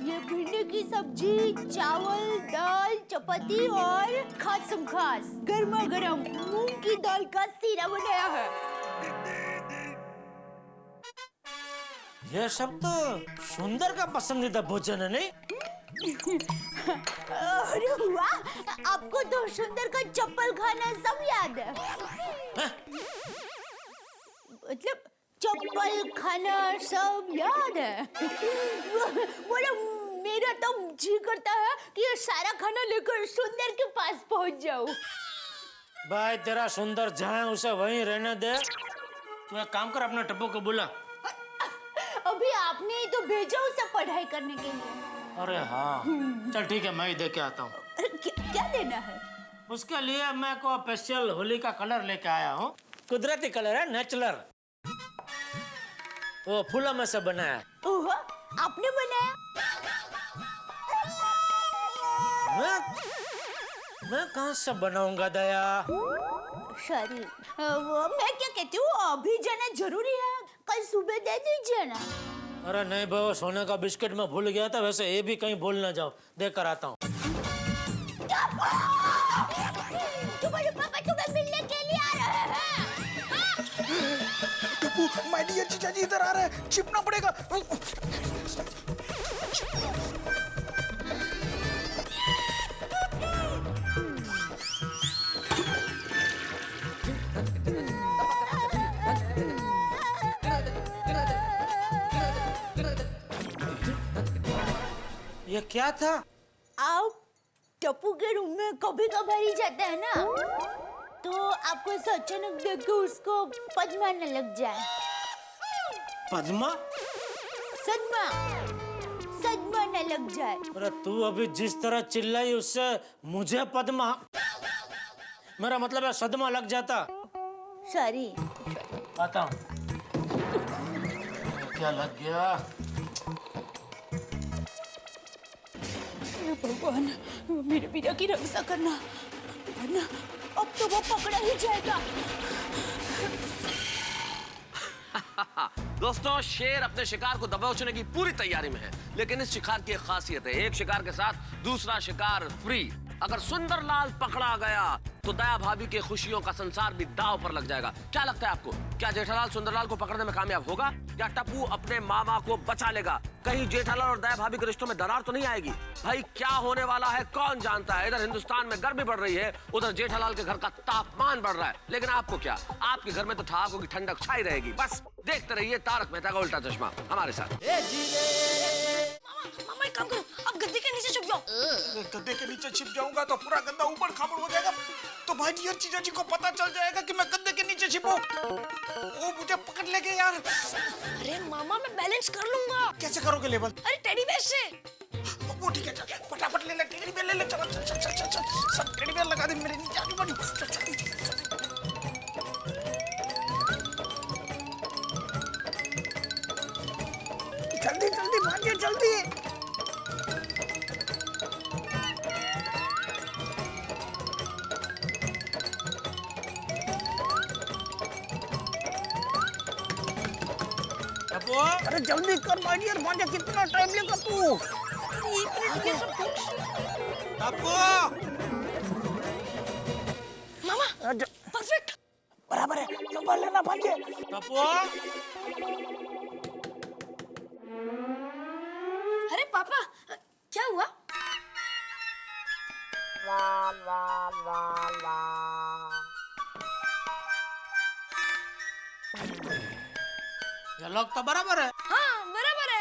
ये भिंडी की सब्जी, चावल, दाल, चपाती और खास खास गर्मा गर्म मूंग की दाल का सीरा बनाया है। ये सब तो सुंदर का पसंदीदा भोजन है, नहीं? अरे वाह, आपको तो सुंदर का चप्पल खाना सब याद है। मतलब चप्पल खाना सब याद है। बोले मेरा तो जी करता है कि ये सारा खाना लेकर सुंदर के पास पहुंच जाऊं। भाई तेरा सुंदर जहाँ है उसे वहीं रहने दे। तू एक काम कर, अपने टप्पू को बुला। अभी आपने ही तो भेजा उसे पढ़ाई करने के लिए। अरे हाँ, चल ठीक है, मैं ही दे के आता हूँ। क्या देना है? उसके लिए मैं को स्पेशल होली का कलर लेके आया हूँ। कुदरती कलर है, नेचुरल। वो फूलों में से बनाया है। ओह, आपने बनाया? मैं कहाँ से बनाऊंगा दया? सॉरी, वो मैं क्या कहती हूँ, अभी जाना जरूरी है, कल सुबह दे दीजिए ना। अरे नहीं भाई, सोने का बिस्किट मैं भूल गया था। वैसे ये भी कहीं भूल ना जाओ, देख कर आता हूँ। तुम्हारे पापा तुम्हें मिलने के लिए आ रहे हैं। टप्पू, माय डियर जीजा जी इधर आ रहे हैं, छिपना पड़ेगा। ये क्या था? आप टप्पू के रूम में कभी कभार ही जाते हैं ना, तो आपको ऐसा अचानक देख के उसको पद्मा न लग जाए। पद्मा? सदमा, सदमा न लग जाए। अरे तू अभी जिस तरह चिल्लाई उससे मुझे पद्मा, मेरा मतलब है सदमा लग जाता। सॉरी। आता हूँ। क्या लग गया? भगवान, मेरे वीरा की रक्षा करना, वरना अब तो वो पकड़ा ही जाएगा। दोस्तों, शेर अपने शिकार को दबोचने की पूरी तैयारी में है, लेकिन इस शिकार की एक खासियत है, एक शिकार के साथ दूसरा शिकार फ्री। अगर सुंदरलाल पकड़ा गया तो दया भाभी के खुशियों का संसार भी दांव पर लग जाएगा। क्या लगता है आपको, क्या जेठालाल सुंदरलाल को पकड़ने में कामयाब होगा या टप्पू अपने मामा को बचा लेगा? कहीं जेठालाल और दया भाभी के रिश्तों में दरार तो नहीं आएगी? भाई क्या होने वाला है कौन जानता है। इधर हिंदुस्तान में गर्मी बढ़ रही है, उधर जेठालाल के घर का तापमान बढ़ रहा है, लेकिन आपको क्या, आपके घर में तो ठहाकों की ठंडक छाई रहेगी। बस देखते रहिए तारक मेहता का उल्टा चश्मा हमारे साथ। मामा एक काम करो, अब गद्दे के नीचे छुप जाओ। गद्दे के नीचे छिप जाऊंगा तो पूरा गद्दा ऊपर खाबड़ हो जाएगा, तो भाई डियर जीजा जी को पता चल जाएगा कि मैं गद्दे के नीचे छिपू। वो मुझे पकड़ लेंगे यार। अरे मामा, मैं बैलेंस कर लूंगा। कैसे करोगे लेवल? अरे टेडी बेयर से। वो ठीक है, चल फटाफट ले ले, टेडी बेयर ले ले, चल चल चल चल चल, सब टेडी बेयर लगा दे मेरे नीचे, आजू बाजू, चल चल। जल्दी जल्दी भागिए, जल्दी। अरे जल्दी कर माय डियर भांजा, कितना टाइम लेगा तू? मामा, परफेक्ट, बराबर है, संभाल लेना भांजे। अरे पापा, क्या हुआ? ये लॉक तो बराबर है। हाँ बराबर है।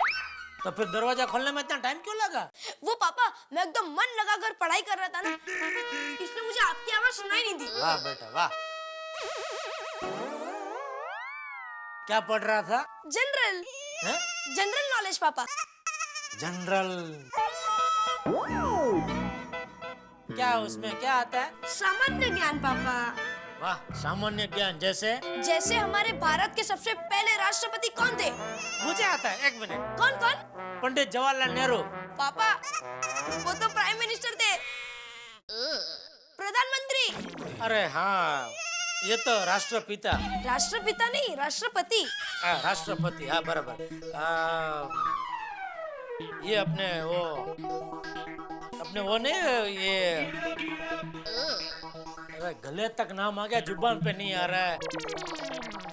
तो फिर दरवाजा खोलने में इतना टाइम क्यों लगा? वो पापा, मैं एकदम मन लगाकर पढ़ाई कर रहा था ना, इसलिए मुझे आपकी आवाज सुनाई नहीं दी। वाह बेटा वाह। क्या पढ़ रहा था? जनरल, जनरल नॉलेज पापा। जनरल क्या, उसमें क्या आता है? सामान्य ज्ञान पापा। वाह, सामान्य ज्ञान जैसे? जैसे हमारे भारत के सबसे पहले राष्ट्रपति कौन थे? मुझे आता है, एक मिनट। कौन कौन? पंडित जवाहरलाल नेहरू। पापा, वो तो प्राइम मिनिस्टर थे। प्रधानमंत्री। अरे हाँ, ये तो राष्ट्रपिता। राष्ट्रपिता नहीं, राष्ट्रपति। राष्ट्रपति, हाँ बराबर। ये अपने वो नहीं, ये अरे गले तक नाम आ गया, जुबान पे नहीं आ रहा है।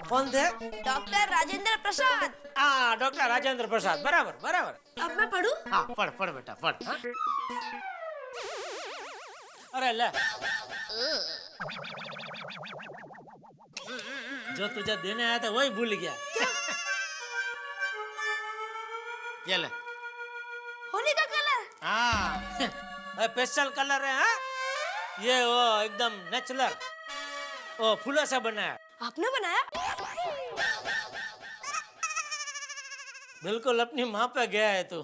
कौन थे? डॉक्टर राजेंद्र प्रसाद। हाँ, डॉक्टर राजेंद्र प्रसाद, बराबर बराबर। अब मैं पढ़ूं? हाँ पढ़ बेटा पढ़। हाँ? अरे ले, जो तुझे देने आया था वही भूल गया। ये ले। होली का कलर? हाँ, स्पेशल कलर है। हाँ? ये वो एकदम नेचुरल, वो फूलों से बना है। आपने बनाया? बिल्कुल अपनी माँ पे गया है तू।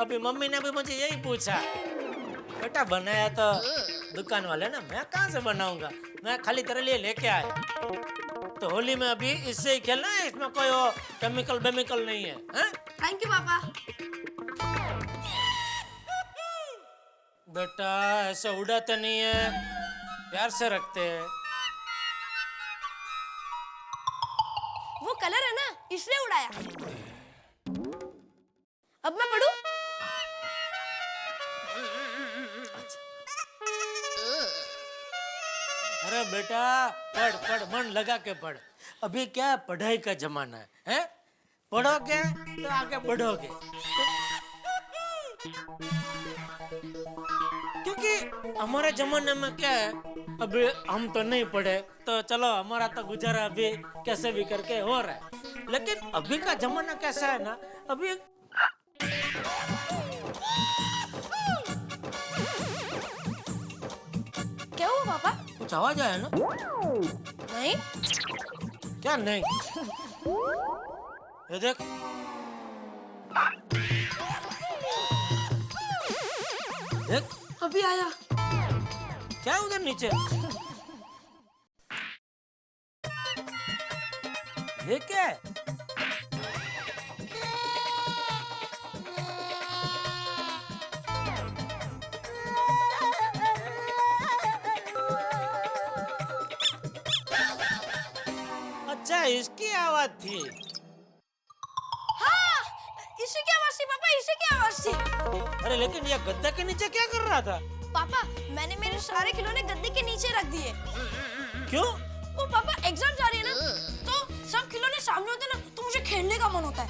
अभी मम्मी ने भी मुझे यही पूछा, बेटा बनाया तो दुकान वाले ना, मैं कहाँ से बनाऊंगा, मैं खाली तेरे लिए लेके आया। तो होली में अभी इससे ही खेलना है, इसमें कोई वो केमिकल बेमिकल नहीं है। थैंक यू पापा। बेटा ऐसे उड़ाते नहीं है, प्यार से रखते हैं। वो कलर है ना, इसलिए उड़ाया। अब मैं पढ़ूं? अरे बेटा पढ़, मन लगा के पढ़। अभी क्या पढ़ाई का जमाना है, हैं? पढ़ोगे तो आगे बढ़ोगे। क्योंकि हमारे जमाने में क्या है, अभी हम तो नहीं पढ़े, तो चलो हमारा तो गुजारा अभी कैसे भी करके हो रहा है। लेकिन अभी का जमाना कैसा है ना, अभी क्या हुआ पापा? कुछ आवाज आया ना? नहीं। क्या नहीं? ये देख, देख अभी आया। क्या है उधर नीचे? ये क्या है? अच्छा इसकी आवाज थी। हाँ, इसी की आवाज थी पापा, इसी की आवाज थी। अरे लेकिन ये गद्दा के नीचे क्या कर रहा था? पापा मैंने मेरे सारे खिलौने गद्दे के नीचे रख दिए। क्यों? वो पापा एग्जाम जा रही है ना, तो सब खिलौने सामने होते हैं ना, तो मुझे खेलने का मन होता है,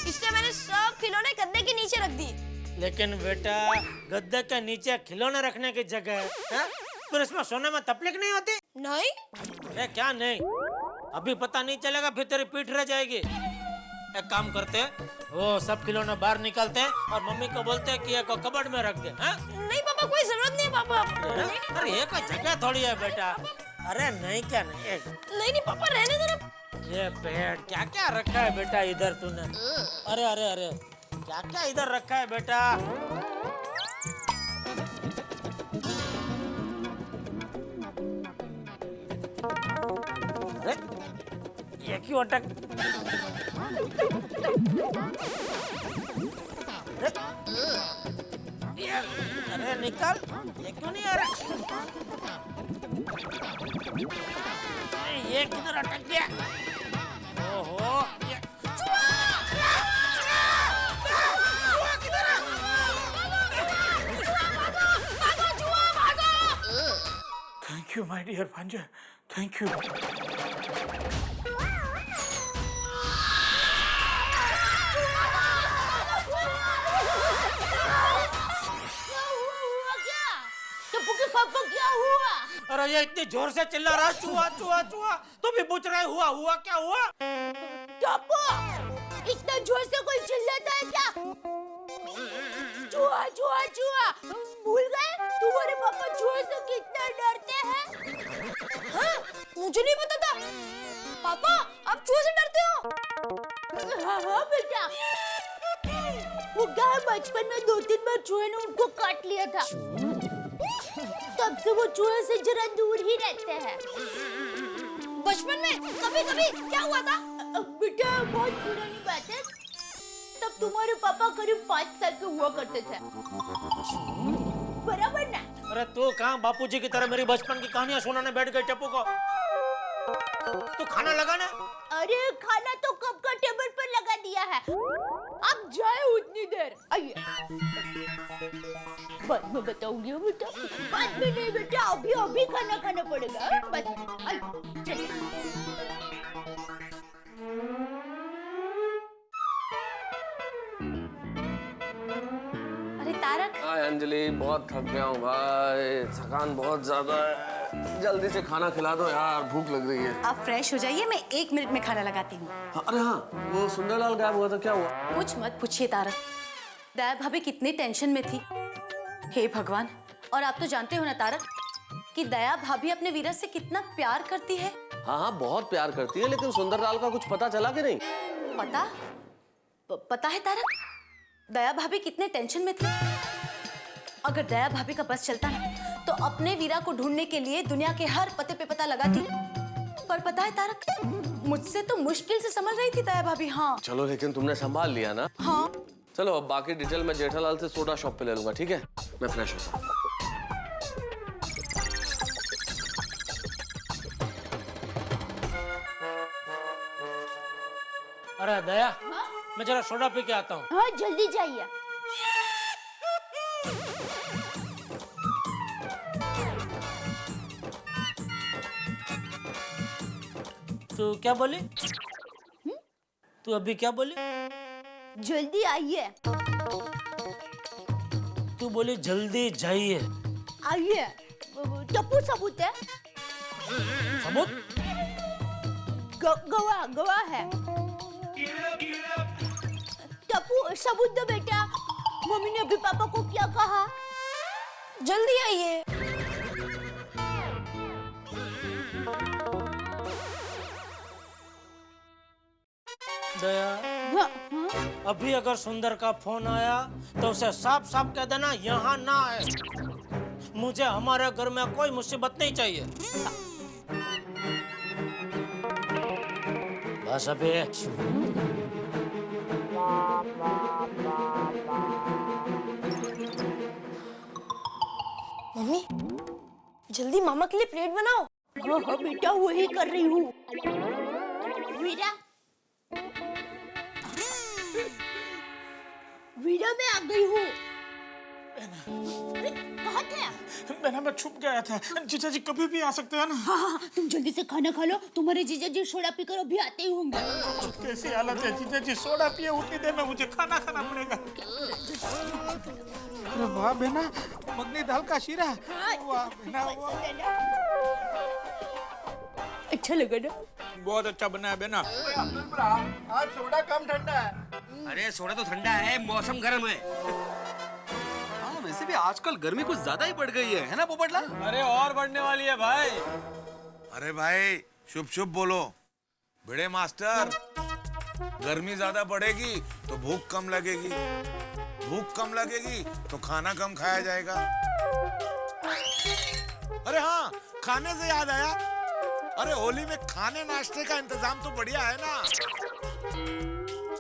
इसलिए मैंने सब खिलौने गद्दे के नीचे रख दिए। लेकिन बेटा गद्दे के नीचे खिलौने रखने की जगह है, फिर इसमें सोने में तकलीफ नहीं होती? नहीं। अरे क्या नहीं? अभी पता नहीं चलेगा, फिर तेरी पीठ रह जाएगी। एक काम करते, वो सब खिलौने बाहर निकालते हैं और मम्मी को बोलते हैं कि ये को कबर्ड में रख दे। नहीं पापा, कोई जरूरत नहीं पापा। अरे ये कोई जगह थोड़ी है बेटा। अरे नहीं क्या नहीं? नहीं पापा, रहने दो ना। ये पेड़ क्या क्या रखा है बेटा इधर तूने? अरे अरे अरे क्या क्या इधर रखा है बेटा? अरे ये क्यों अटक? अरे निकल, ये क्यों नहीं आ रहा? ये किधर अटक गया? ओहो, ये थैंक यू माय डियर भांजा, थैंक यू। पापा क्या हुआ? अरे ये इतनी जोर से चिल्ला रहा, चूहा चूहा चूहा, तो भी पूछ रहे हुआ क्या हुआ? टप्पू, इतना जोर से कोई चिल्लाता है क्या? चूहा चूहा चूहा, भूल गए तुम्हारे पापा चूहे से कितना डरते हैं? हाँ, मुझे नहीं पता था। पापा आप चूहे से डरते हो? हाँ बेटा, वो क्या है, बचपन में 2-3 बार चूहे ने उनको काट लिया था, तब से वो चूहे से जरा दूर ही रहते हैं। बचपन में कभी कभी क्या हुआ था? बेटा बहुत पुरानी बात है, तब तुम्हारे पापा करीब 5 साल के हुआ करते थे, बराबर ना? अरे तू कहाँ बापूजी की तरह मेरी बचपन की कहानियां सुनाने बैठ गई टप्पू को? तू खाना लगा ना। अरे खाना तो कब का टेबल पर लगा दिया है, आप जाए उतनी देर। आइए बाद में बताऊंगी बेटा, बाद में नहीं बेटा, अभी अभी खाना खाना पड़ेगा। बाद में आइए चलिए। अरे तारक, हाय अंजलि, बहुत थक गया हूँ भाई, थकान बहुत ज्यादा है। जल्दी से खाना खिला दो यार, भूख लग रही है। आप फ्रेश हो जाइए, मैं 1 मिनट में खाना लगाती हूँ। अरे हाँ, वो सुंदरलाल गायब हुआ था, क्या हुआ? कुछ मत पूछिए तारक, दया भाभी कितनी टेंशन में थी। हे भगवान, और आप तो जानते हो ना तारक कि दया भाभी अपने वीरा से कितना प्यार करती है। हाँ हाँ, बहुत प्यार करती है, लेकिन सुंदरलाल का कुछ पता चला कि नहीं? पता है तारक, दया भाभी कितने टेंशन में थी। अगर दया भाभी का बस चलता ना तो अपने वीरा को ढूंढने के लिए दुनिया के हर पते पे पता लगाती। पर पता है तारक, मुझसे तो मुश्किल से संभल रही थी दया भाभी। हाँ चलो, लेकिन तुमने संभाल लिया ना। हाँ चलो, अब बाकी डिटेल मैं जेठालाल से सोडा शॉप पे ले लूंगा, ठीक है? मैं फ्रेश होता हूँ। अरे दया, मैं जरा सोडा पी के आता हूँ। हाँ जल्दी जाइए। तू क्या बोली? तू अभी क्या बोली? जल्दी आइए। तू बोली जल्दी जाइए। आइए, टप्पू सबूत है। सबूत? गवाह है। टप्पू सबूत दो बेटा, मम्मी ने अभी पापा को क्या कहा। जल्दी आइए। दया, हाँ, हाँ? अभी अगर सुंदर का फोन आया तो उसे साफ साफ कह देना यहाँ ना आए। मुझे हमारे घर में कोई मुसीबत नहीं चाहिए। बस अभी। मम्मी, जल्दी मामा के लिए प्लेट बनाओ। हाँ हाँ बेटा, वही कर रही हूँ। वीरा, वीरा मैं आ गई हूँ। कहाँ थे? मैं छुप गया था। जीजा जी कभी भी आ सकते हैं ना। हाँ, तुम जल्दी से खाना खा लो, तुम्हारे जीजा जी सोडा पीकर अभी आते ही होंगे। कैसी हालत है जीजा जी, सोडा पिए उतनी देर में मुझे खाना खाना पड़ेगा। अरे वाह बेना, मगनी दाल का शीरा। वाह बेना, अच्छा लगा ना? बहुत अच्छा बना है बेना। आज सोडा कम ठंडा है। अरे सोडा तो ठंडा है, मौसम गर्म है। हाँ, वैसे भी आजकल गर्मी कुछ ज्यादा ही बढ़ गई है ना पोपटलाल? अरे और बढ़ने वाली है भाई। अरे भाई शुभ शुभ बोलो। बड़े मास्टर, गर्मी ज्यादा बढ़ेगी तो भूख कम लगेगी, भूख कम लगेगी तो खाना कम खाया जाएगा। अरे हाँ, खाने से याद आया, अरे होली में खाने नाश्ते का इंतजाम तो बढ़िया है ना।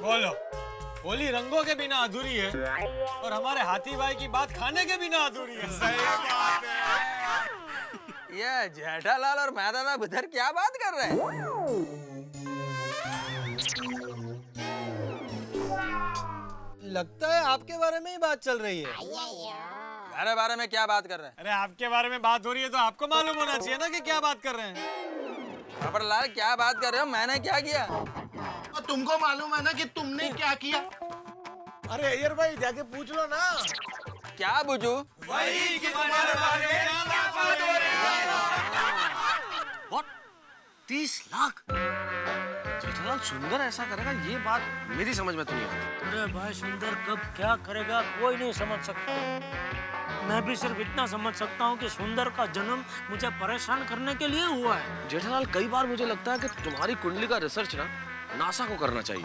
बोलो, होली रंगों के बिना अधूरी है और हमारे हाथी भाई की बात खाने के बिना अधूरी है। सही बात है। ये जेठालाल और मैदाना इधर क्या बात कर रहे हैं? लगता है आपके बारे में ही बात चल रही है। मेरे बारे में क्या बात कर रहे हैं? अरे आपके बारे में बात हो रही है तो आपको मालूम होना चाहिए ना कि क्या बात कर रहे हैं। लाल क्या बात कर रहे हो? मैंने क्या किया? तुमको मालूम है ना कि तुमने क्या किया? अरे अय्यर भाई जाके पूछ लो ना। क्या पूछू? वही कि तुम्हारे बारे में क्या बात हो रही है। What? 30 लाख? जेठालाल सुंदर ऐसा करेगा, ये बात मेरी समझ में तो नहीं आती। अरे भाई, सुंदर कब क्या करेगा कोई नहीं समझ सकता। मैं भी सिर्फ इतना समझ सकता हूँ कि सुंदर का जन्म मुझे परेशान करने के लिए हुआ है। जेठालाल, कई बार मुझे लगता है कि तुम्हारी कुंडली का रिसर्च ना नासा को करना चाहिए।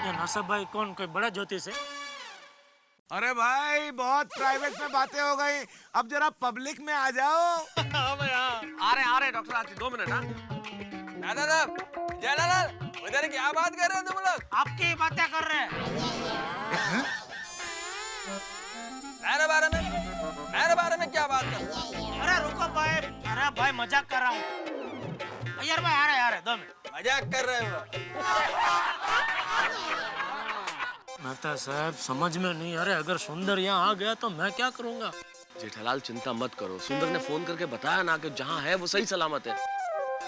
ये नासा भाई कौन, कोई बड़ा ज्योतिष है? अरे भाई बहुत प्राइवेट में बातें हो गई, अब जरा पब्लिक में आ जाओ। आ रहे डॉक्टर आती, 2 मिनट। हाँ जेठालाल, उधर क्या बात कर रहे हो तुम लोग? आपकी बातें कर रहे हैं। मेरे बारे में मेरे बारे में क्या बात कर? अरे रुको भाई, अरे भाई मजाक कर रहा हूँ यार भाई। आ रहे 2 मिनट। मजाक कर रहे हो? मेहता साहब समझ में नहीं आ रहा, अगर सुंदर यहाँ आ गया तो मैं क्या करूँगा? जेठालाल चिंता मत करो, सुंदर ने फोन करके बताया ना कि जहाँ है वो सही सलामत है,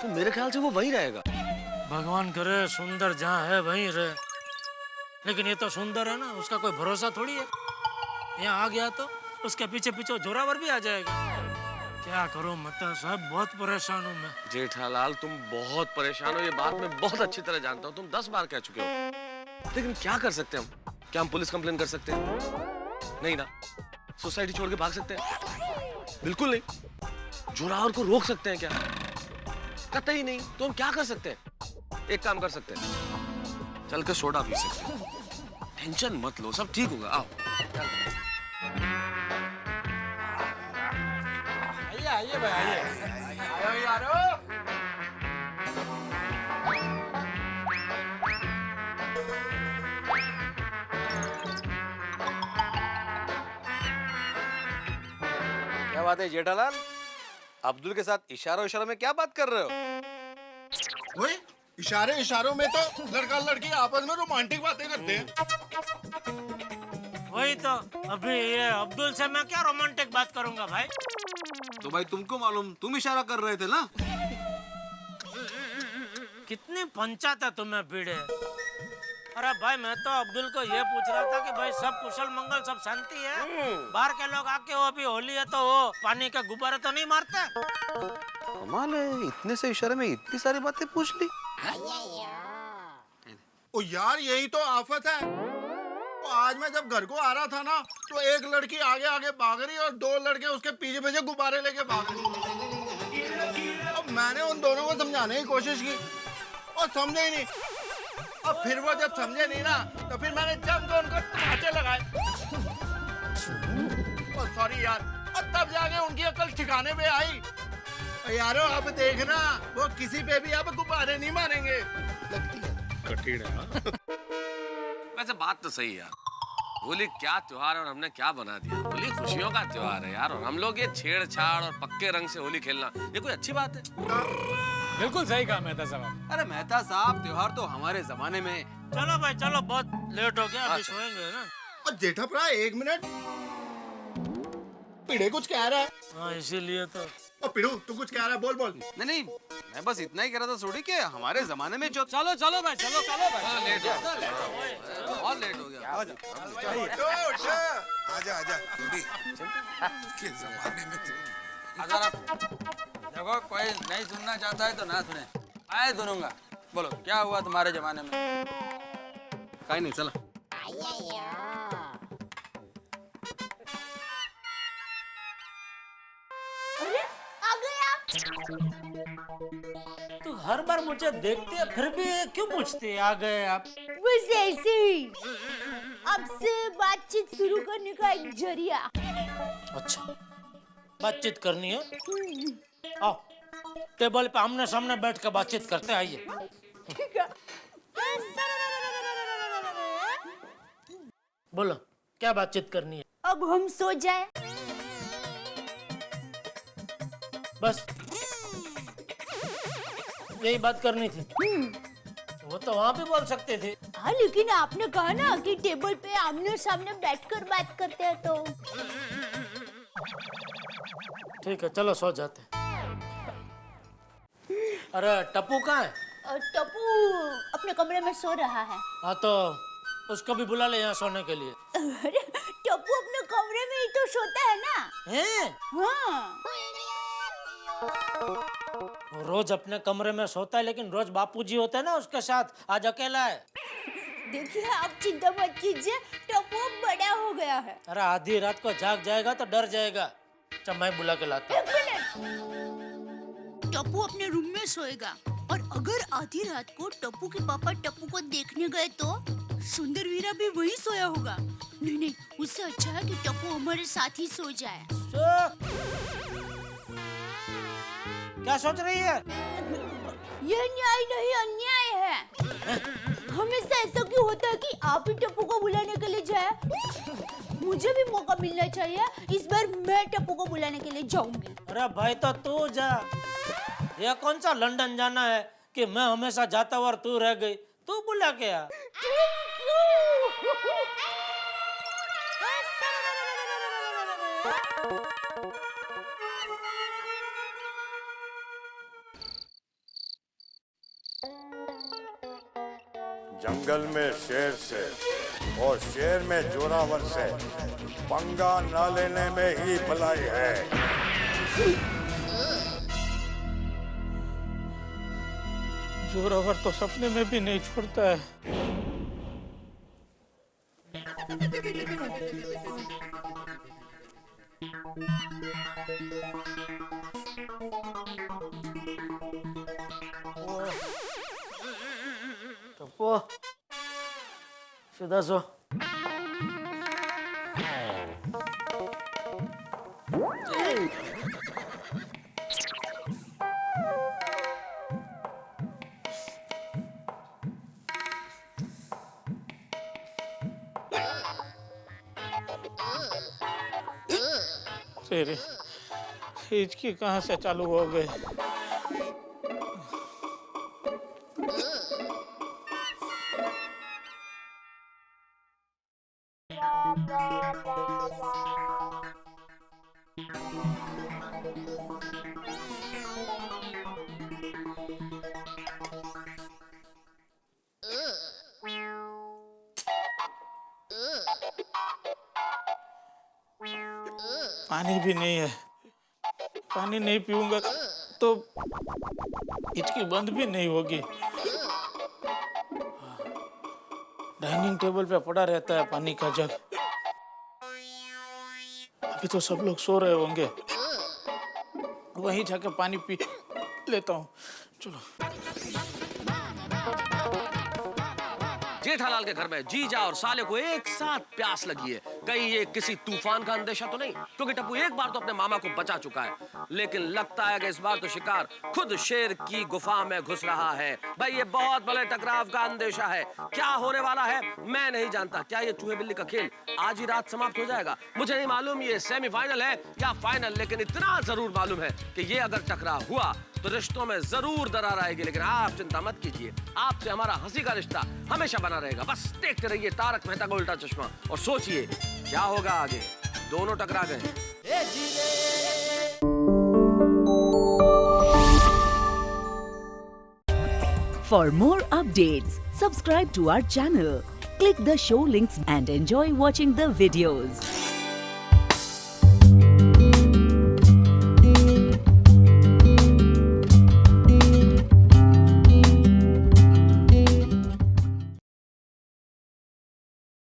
तो मेरे ख्याल से वो वहीं रहेगा। भगवान करे सुंदर जहाँ है वहीं रहे, लेकिन ये तो सुंदर है ना, उसका कोई भरोसा थोड़ी है। यहाँ आ गया तो उसके पीछे पीछे जोरावर भी आ जाएगा। क्या करूं मेहता साहब, बहुत परेशान हूँ मैं। जेठालाल तुम बहुत परेशान हो, ये बात मैं बहुत अच्छी तरह जानता हूँ, तुम 10 बार कह चुके हो। लेकिन क्या कर सकते हैं हम? क्या हम पुलिस कंप्लेन कर सकते हैं? नहीं ना। सोसाइटी छोड़ के भाग सकते हैं? बिल्कुल नहीं। जोरावर को रोक सकते हैं क्या? कतई नहीं। तो हम क्या कर सकते हैं? एक काम कर सकते हैं, चल के सोडा पी सकते हैं। टेंशन मत लो, सब ठीक होगा। आओ आइए भाई, आइए यारो। क्या बात है जेठालाल? अब्दुल के साथ इशारों में क्या बात कर रहे हो? वही इशारों में तो लड़का लड़की आपस में रोमांटिक बातें करते हैं। वही तो, अभी ये अब्दुल से मैं क्या रोमांटिक बात करूंगा भाई? तो भाई तुमको मालूम, तुम इशारा कर रहे थे ना? कितनी पंचायत है तुम्हें भिड़े। अरे भाई मैं तो अब्दुल को ये पूछ रहा था कि भाई सब कुशल मंगल, सब शांति है? बाहर के लोग आके वो अभी होली है तो वो पानी के गुब्बारे तो नहीं मारते? कमाल है, इतने से इशारे में इतनी सारी बातें पूछ ली। ओ यार यही तो आफत है। तो आज मैं जब घर को आ रहा था ना, तो एक लड़की आगे आगे भाग रही और 2 लड़के उसके पीछे पीछे गुब्बारे लेके भाग रही। अब मैंने उन दोनों को समझाने की कोशिश की और समझे ही नहीं। अब फिर वो जब समझे नहीं ना, तो फिर मैंने जम के उनको तमाचे लगाए। ओ सॉरी यार। और तब जाके उनकी अकल ठिकाने पे आई। यारो अब देखना, वो किसी पे भी अब गुब्बारे नहीं मारेंगे। लगती है कठिन है। वैसे बात तो सही है यार, होली क्या त्योहार है और हमने क्या बना दिया। होली खुशियों का त्योहार है यार, और हम लोग ये छेड़छाड़ और पक्के रंग से होली खेलना, ये कोई अच्छी बात है? बिल्कुल सही कहा मेहता साहब। अरे मेहता साहब, त्योहार तो हमारे जमाने में। चलो भाई चलो, बहुत लेट हो गया, अभी सोएंगे ना। और जेठा भरा 1 मिनट, पिड़े कुछ कह रहा है। हाँ इसीलिए तो। और पिड़ू तू कुछ कह रहा है, बोल बोल। नहीं, मैं बस इतना ही कह रहा था सोडी कि हमारे जमाने में जो। चलो चलो भाई, चलो भाई। लेट हो गया, बहुत लेट हो गया। आजा आजा के जमाने में देखो, कोई नहीं सुनना चाहता है तो ना सुने, आए सुनूंगा। बोलो क्या हुआ तुम्हारे जमाने में? कहीं नहीं, चला। अरे आ गया। तू हर बार मुझे देखती है फिर भी क्यों पूछती है आ गए आप? बस ऐसे ही आपसे बातचीत शुरू करने का एक जरिया। अच्छा बातचीत करनी है, आओ टेबल पे आमने सामने बैठ कर बातचीत करते हैं, आइए। ठीक है। बोलो क्या बातचीत करनी है? अब हम सो जाए। बस यही बात करनी थी। वो तो वहाँ भी बोल सकते थे। हाँ लेकिन आपने कहा ना कि टेबल पे आमने सामने बैठकर बात करते हैं तो। ठीक है चलो सो जाते हैं। अरे टप्पू कहाँ है? टप्पू अपने कमरे में सो रहा है। हाँ तो उसको भी बुला ले यहाँ सोने के लिए। अरे टप्पू अपने कमरे में ही तो सोता है ना। हैं? हाँ। वो रोज अपने कमरे में सोता है, लेकिन रोज बापूजी होते हैं ना उसके साथ, आज अकेला है। देखिए आप चिंता मत कीजिए, टप्पू बड़ा हो गया है। अरे आधी रात को जाग जाएगा तो डर जाएगा। चल मैं बुला के लाता हूँ। टप्पू अपने रूम में सोएगा, और अगर आधी रात को टप्पू के पापा टप्पू को देखने गए तो सुंदर वीरा भी वहीं सोया होगा। नहीं, उससे अच्छा है कि टप्पू हमारे साथ ही सो जाए। क्या सोच रही है? यह न्याय नहीं अन्याय है। हमेशा ऐसा क्यों होता है कि आप ही टप्पू को बुलाने के लिए जाए? मुझे भी मौका मिलना चाहिए। इस बार मैं टप्पू को बुलाने के लिए जाऊंगी। अरे भाई तो तू जा, ये कौन सा लंदन जाना है कि मैं हमेशा जाता हुआ और तू रह गई। तू बुला के आ। जंगल में शेर से और शेर में जोरावर से पंगा न लेने में ही भलाई है। जोरावर तो सपने में भी नहीं छोड़ता है। टप्पू सीधा सो। तेरे हिचकी कहाँ से चालू हो गए। पानी भी नहीं है। पानी नहीं पीऊंगा तो हिचकी बंद भी नहीं होगी। डाइनिंग टेबल पे पड़ा रहता है पानी का जग। अभी तो सब लोग सो रहे होंगे, वहीं जाके पानी पी लेता हूँ। चलो। जेठालाल के घर में जीजा और साले को एक साथ प्यास लगी है। कहीं ये किसी तूफान का अंदेशा तो नहीं, क्योंकि टप्पू एक बार तो अपने मामा को बचा चुका है, लेकिन लगता है कि इस बार तो शिकार खुद शेर की गुफा में घुस रहा है। भाई ये बहुत बड़े टकराव का अंदेशा है। क्या होने वाला है मैं नहीं जानता। क्या ये चूहे बिल्ली का खेल आज ही रात समाप्त हो जाएगा मुझे नहीं मालूम। ये सेमीफाइनल है या फाइनल, लेकिन इतना जरूर मालूम है कि ये अगर टकराव हुआ तो रिश्तों में जरूर दरार आएगी। लेकिन आप चिंता मत कीजिए, आपसे हमारा हंसी का रिश्ता हमेशा बना रहेगा। बस देखते रहिए तारक मेहता का उल्टा चश्मा और सोचिए क्या होगा आगे। दोनों टकरा गए। For more updates, subscribe to our channel, click the show links and enjoy watching the videos.